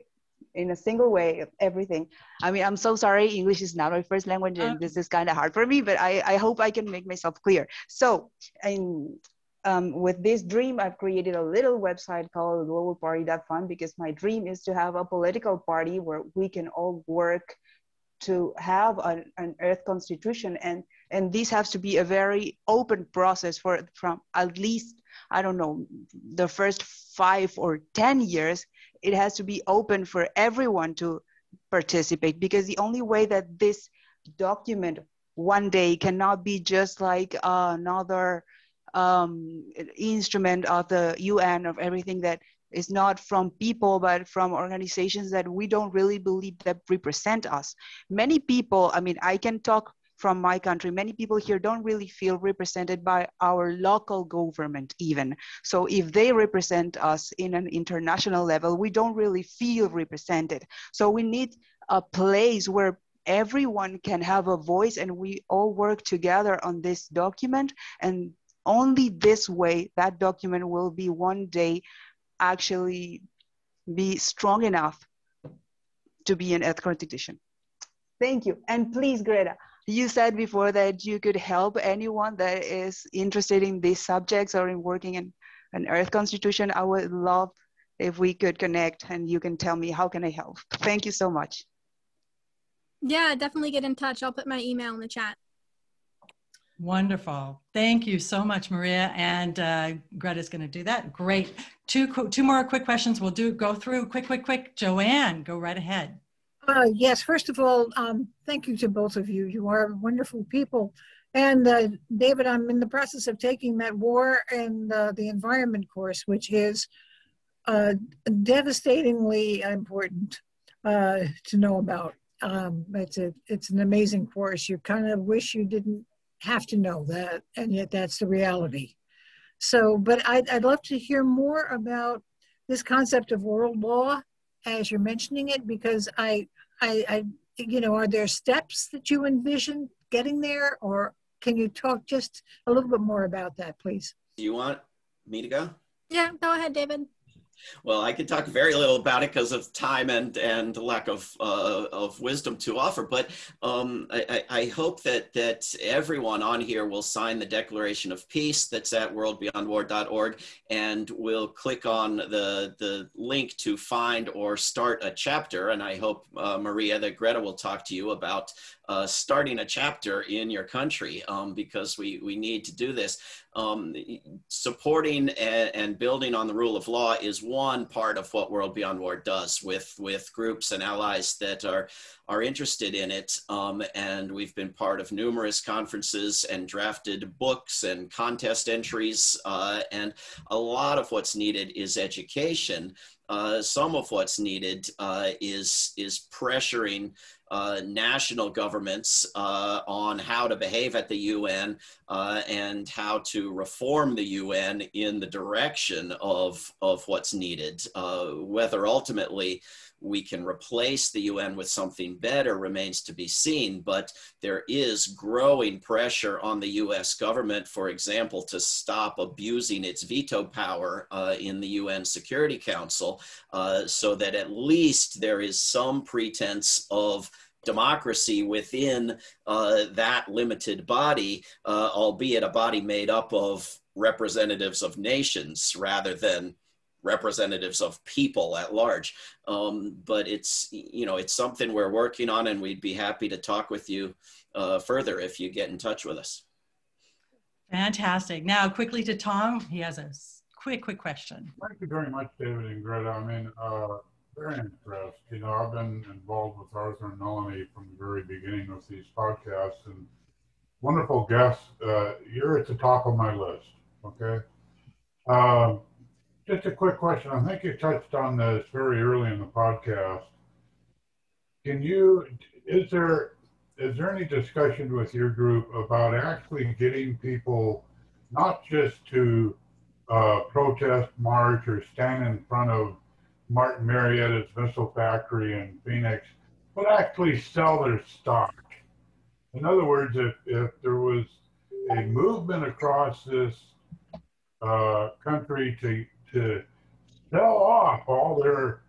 in a single way everything. I mean, I'm so sorry, English is not my first language, and this is kind of hard for me, but I hope I can make myself clear. So with this dream, I've created a little website called globalparty.fund, because my dream is to have a political party where we can all work to have an Earth Constitution, and this has to be a very open process from at least, I don't know, the first 5 or 10 years. It has to be open for everyone to participate, because the only way that this document one day cannot be just like another instrument of the UN, of everything that is not from people, but from organizations that we don't really believe that represent us. Many people, I mean, I can talk from my country, many people here don't really feel represented by our local government even. So if they represent us in an international level, we don't really feel represented. So we need a place where everyone can have a voice, and we all work together on this document. And only this way, that document will be one day actually be strong enough to be an Earth Constitution. Thank you. And please, Greta, you said before that you could help anyone that is interested in these subjects or in working in an Earth Constitution. I would love if we could connect, and you can tell me how can I help. Thank you so much. Yeah, definitely get in touch. I'll put my email in the chat. Wonderful. Thank you so much, Maria. And Greta's going to do that. Great. Two more quick questions. We'll go through quick. Joanne, go right ahead. Yes, first of all, thank you to both of you. You are wonderful people. And David, I'm in the process of taking that war and the environment course, which is devastatingly important to know about. It's an amazing course. You kind of wish you didn't have to know that, and yet that's the reality. So, but I'd love to hear more about this concept of world law as you're mentioning it, because I you know, are there steps that you envision getting there, or Can you talk just a little bit more about that, please? Do you want me to go? Yeah, go ahead, David. Well, I can talk very little about it because of time and lack of wisdom to offer. But I hope that everyone on here will sign the Declaration of Peace that's at worldbeyondwar.org, and will click on the link to find or start a chapter. And I hope, Maria, that Greta will talk to you about starting a chapter in your country, because we need to do this. Supporting and building on the rule of law is one part of what World Beyond War does with groups and allies that are interested in it. And we've been part of numerous conferences and drafted books and contest entries. And a lot of what's needed is education. Some of what's needed is pressuring national governments on how to behave at the UN and how to reform the UN in the direction of what's needed. Whether ultimately we can replace the UN with something better remains to be seen, but there is growing pressure on the US government, for example, to stop abusing its veto power in the UN Security Council, so that at least there is some pretense of democracy within that limited body, albeit a body made up of representatives of nations rather than representatives of people at large. But it's something we're working on, and we'd be happy to talk with you further if you get in touch with us. Fantastic. Now quickly to Tom. He has a quick question. Thank you very much, David and Greta. I mean, very impressed. I've been involved with Arthur and Melanie from the very beginning of these podcasts, and wonderful guests. You're at the top of my list, okay? Just a quick question. I think you touched on this very early in the podcast. Is there any discussion with your group about actually getting people not just to protest, march, or stand in front of Martin Marietta's missile factory in Phoenix, but actually sell their stock? In other words, if there was a movement across this country to sell off all their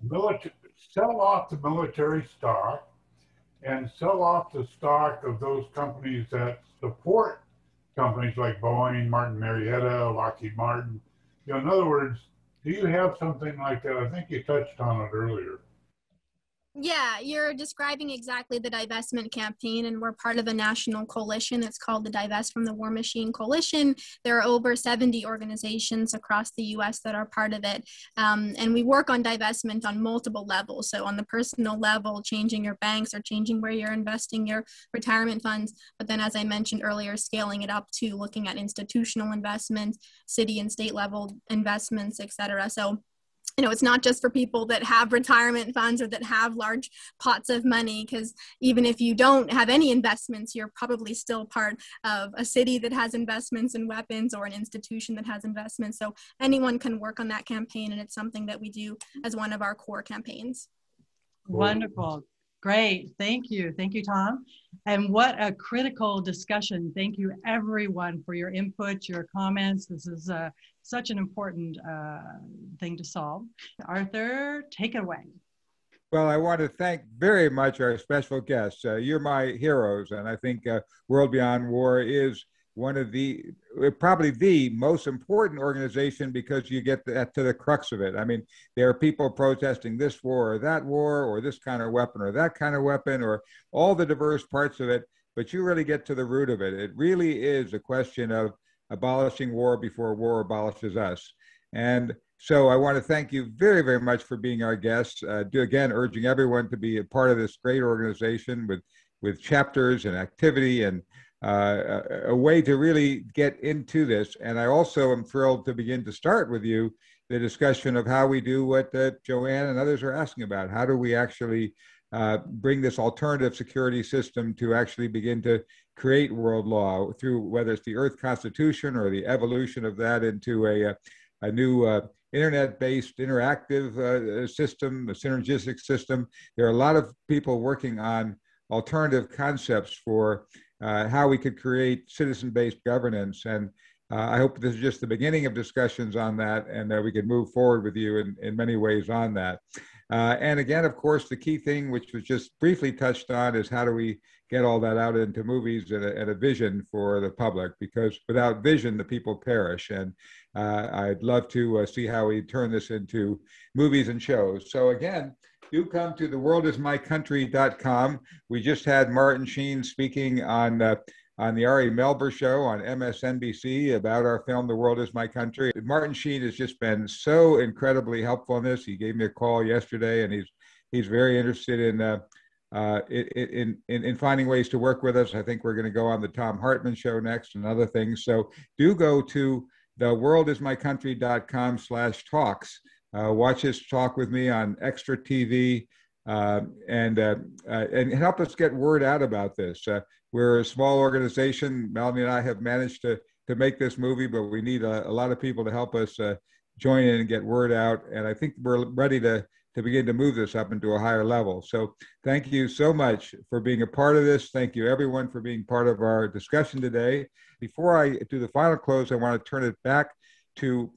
the military stock and sell off the stock of those companies that support companies like Boeing, Martin Marietta, Lockheed Martin. In other words, do you have something like that? I think you touched on it earlier. Yeah, you're describing exactly the divestment campaign, and we're part of a national coalition. It's called the Divest from the War Machine Coalition. There are over 70 organizations across the U.S. that are part of it, and we work on divestment on multiple levels. So on the personal level, changing your banks or changing where you're investing your retirement funds, but then as I mentioned earlier, scaling it up to looking at institutional investments, city and state level investments, et cetera. So it's not just for people that have retirement funds or that have large pots of money, because even if you don't have any investments, you're probably still part of a city that has investments in weapons or an institution that has investments. So anyone can work on that campaign, and it's something that we do as one of our core campaigns. Wonderful. Great. Thank you. Thank you, Tom. And what a critical discussion. Thank you, everyone, for your input, your comments. This is such an important thing to solve. Arthur, take it away. Well, I want to thank very much our special guests. You're my heroes, and I think World Beyond War is one of probably the most important organization, because you get to the crux of it. I mean, there are people protesting this war or this kind of weapon or that kind of weapon or all the diverse parts of it, but you really get to the root of it. It really is a question of abolishing war before war abolishes us. And so I want to thank you very, very much for being our guests. Again, urging everyone to be a part of this great organization with chapters and activity and a way to really get into this. And I also am thrilled to begin to start with you the discussion of how we do what Joanne and others are asking about. How do we actually bring this alternative security system to actually begin to create world law through whether it's the Earth Constitution or the evolution of that into a new internet-based interactive system, a synergistic system. There are a lot of people working on alternative concepts for how we could create citizen-based governance. And I hope this is just the beginning of discussions on that, and that we can move forward with you in many ways on that. And again, of course, the key thing, which was just briefly touched on, is how do we get all that out into movies and a vision for the public, because without vision, the people perish. And I'd love to see how we turn this into movies and shows. So again, do come to theworldismycountry.com. We just had Martin Sheen speaking on the Ari Melber show on MSNBC about our film, The World is My Country. Martin Sheen has just been so incredibly helpful in this. He gave me a call yesterday, and he's very interested in finding ways to work with us. I think we're going to go on the Tom Hartman show next and other things. So do go to theworldismycountry.com/talks. Watch us talk with me on Extra TV, and help us get word out about this. We're a small organization. Melanie and I have managed to make this movie, but we need a lot of people to help us join in and get word out. And I think we're ready to begin to move this up into a higher level. So thank you so much for being a part of this. Thank you, everyone, for being part of our discussion today. Before I do the final close, I want to turn it back to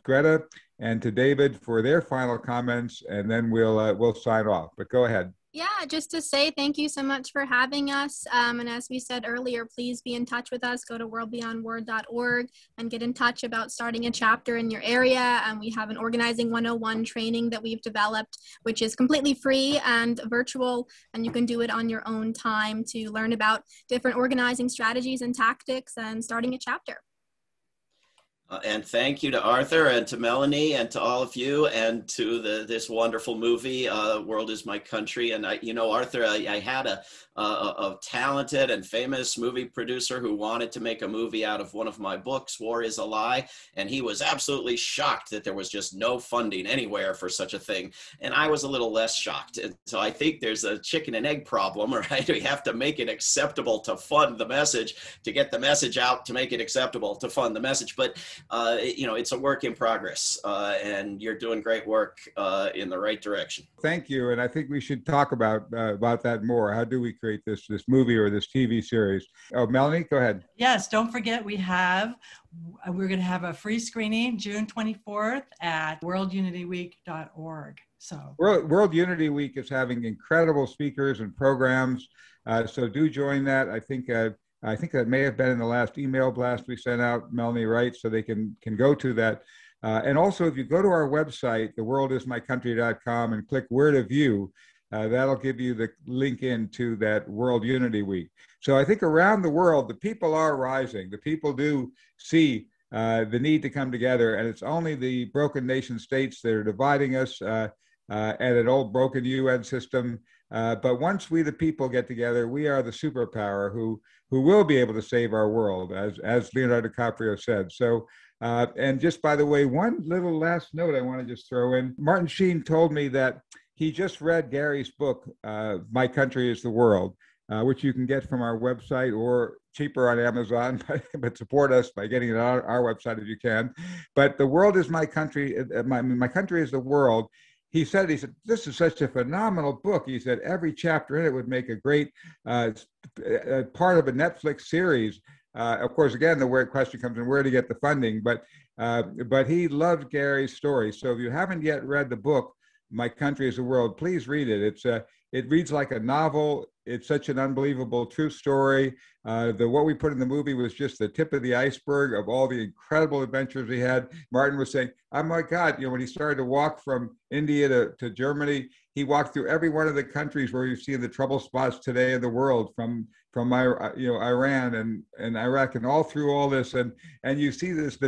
Greta and to David for their final comments, and then we'll sign off. But go ahead. Yeah, just to say thank you so much for having us. And as we said earlier, please be in touch with us. Go to worldbeyondwar.org and get in touch about starting a chapter in your area. And we have an Organizing 101 training that we've developed, which is completely free and virtual. And you can do it on your own time to learn about different organizing strategies and tactics and starting a chapter. And thank you to Arthur and to Melanie and to all of you and to this wonderful movie, World is My Country. And Arthur, I had a talented and famous movie producer who wanted to make a movie out of one of my books, War is a Lie. And he was absolutely shocked that there was just no funding anywhere for such a thing. And I was a little less shocked. And so I think there's a chicken and egg problem, right? We have to make it acceptable to fund the message, to get the message out, to make it acceptable to fund the message. But it's a work in progress, and you're doing great work in the right direction. Thank you, and I think we should talk about that more. How do we create this movie or this TV series? Oh, Melanie, go ahead. Yes, don't forget we're going to have a free screening June 24th at worldunityweek.org. So World Unity Week is having incredible speakers and programs, so do join that. I think that may have been in the last email blast we sent out, Melanie, right? So they can go to that. And also, if you go to our website, theworldismycountry.com, and click Where to View, that'll give you the link into that World Unity Week. So I think around the world, the people are rising. The people do see the need to come together, and it's only the broken nation states that are dividing us and an old broken UN system. But once we, the people, get together, we are the superpower who will be able to save our world, as Leonardo DiCaprio said. So, and just by the way, one little last note I want to just throw in. Martin Sheen told me that he just read Gary's book, My Country is the World, which you can get from our website or cheaper on Amazon, but support us by getting it on our website if you can. But The World is My Country, my country is the world. He said, this is such a phenomenal book. He said every chapter in it would make a great part of a Netflix series. Of course, again, the question comes in where to get the funding, but he loved Gary's story. So if you haven't yet read the book, My Country is the World, please read it. It reads like a novel. It's such an unbelievable true story. What we put in the movie was just the tip of the iceberg of all the incredible adventures he had. Martin was saying, oh my God, when he started to walk from India to Germany, he walked through every one of the countries where you see the trouble spots today in the world, from Iran and Iraq and all through all this. And you see this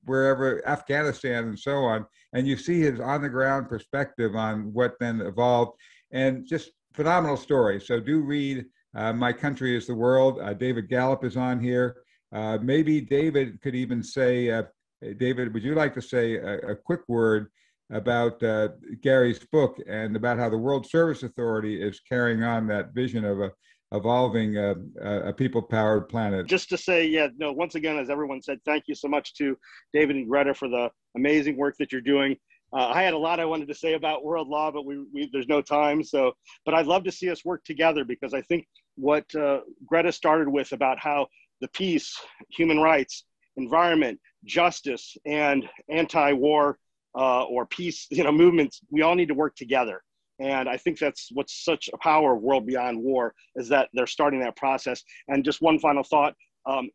wherever, Afghanistan and so on. And you see his on the ground perspective on what then evolved, and just phenomenal story. So do read My Country is the World. David Gallup is on here. Maybe David could even say, David, would you like to say a quick word about Gary's book and about how the World Service Authority is carrying on that vision of a evolving a people-powered planet? Just to say, once again, as everyone said, thank you so much to David and Greta for the amazing work that you're doing. I had a lot I wanted to say about world law, but there's no time. But I'd love to see us work together, because I think what Greta started with about how the peace, human rights, environment, justice, and anti-war or peace, movements, we all need to work together. And I think that's what's such a power of World Beyond War, is that they're starting that process. And just one final thought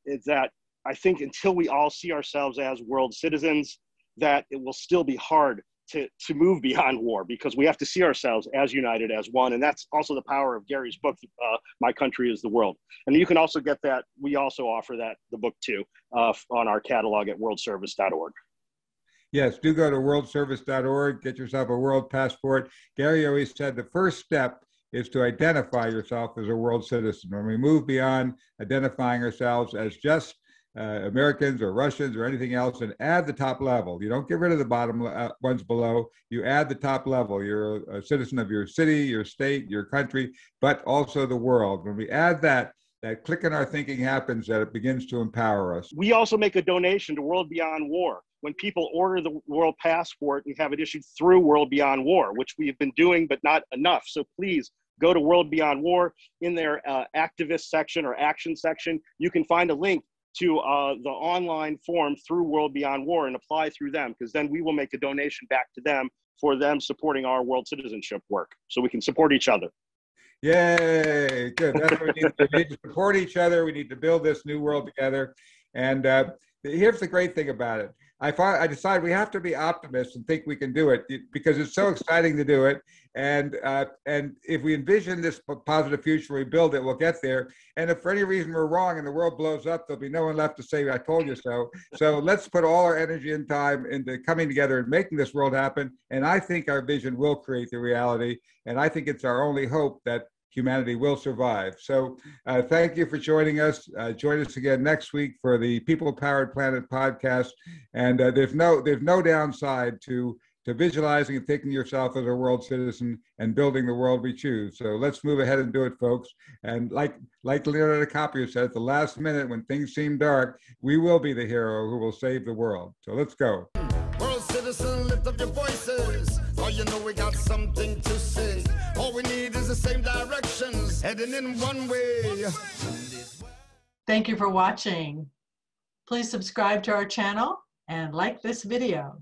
is that I think until we all see ourselves as world citizens, that it will still be hard to move beyond war, because we have to see ourselves as united, as one. And that's also the power of Gary's book, My Country is the World. And you can also get that. We also offer the book too, on our catalog at worldservice.org. Yes, do go to worldservice.org, get yourself a world passport. Gary always said the first step is to identify yourself as a world citizen. When we move beyond identifying ourselves as just Americans or Russians or anything else, and add the top level. You don't get rid of the bottom ones below. You add the top level. You're a citizen of your city, your state, your country, but also the world. When we add that click in our thinking happens, that it begins to empower us. We also make a donation to World Beyond War. When people order the World Passport, we have it issued through World Beyond War, which we have been doing, but not enough. So please go to World Beyond War. In their activist section or action section, you can find a link to the online form through World Beyond War and apply through them, because then we will make a donation back to them for them supporting our world citizenship work, so we can support each other. Yay, good. That's what we need to do. We need to support each other. We need to build this new world together. And here's the great thing about it. I decided we have to be optimists and think we can do it, because it's so exciting to do it. And if we envision this positive future, we build it, we'll get there. And if for any reason we're wrong and the world blows up, there'll be no one left to say, I told you so. So let's put all our energy and time into coming together and making this world happen. And I think our vision will create the reality. And I think it's our only hope that humanity will survive. So thank you for joining us. Join us again next week for the People Powered Planet podcast. And there's no downside to visualizing and thinking yourself as a world citizen and building the world we choose. So let's move ahead and do it, folks. And like Leonardo DiCaprio said, at the last minute when things seem dark, we will be the hero who will save the world. So let's go. World citizen, lift up your voices. Oh, you know we got something to say. All we need is the same directions, heading in one way. Thank you for watching. Please subscribe to our channel and like this video.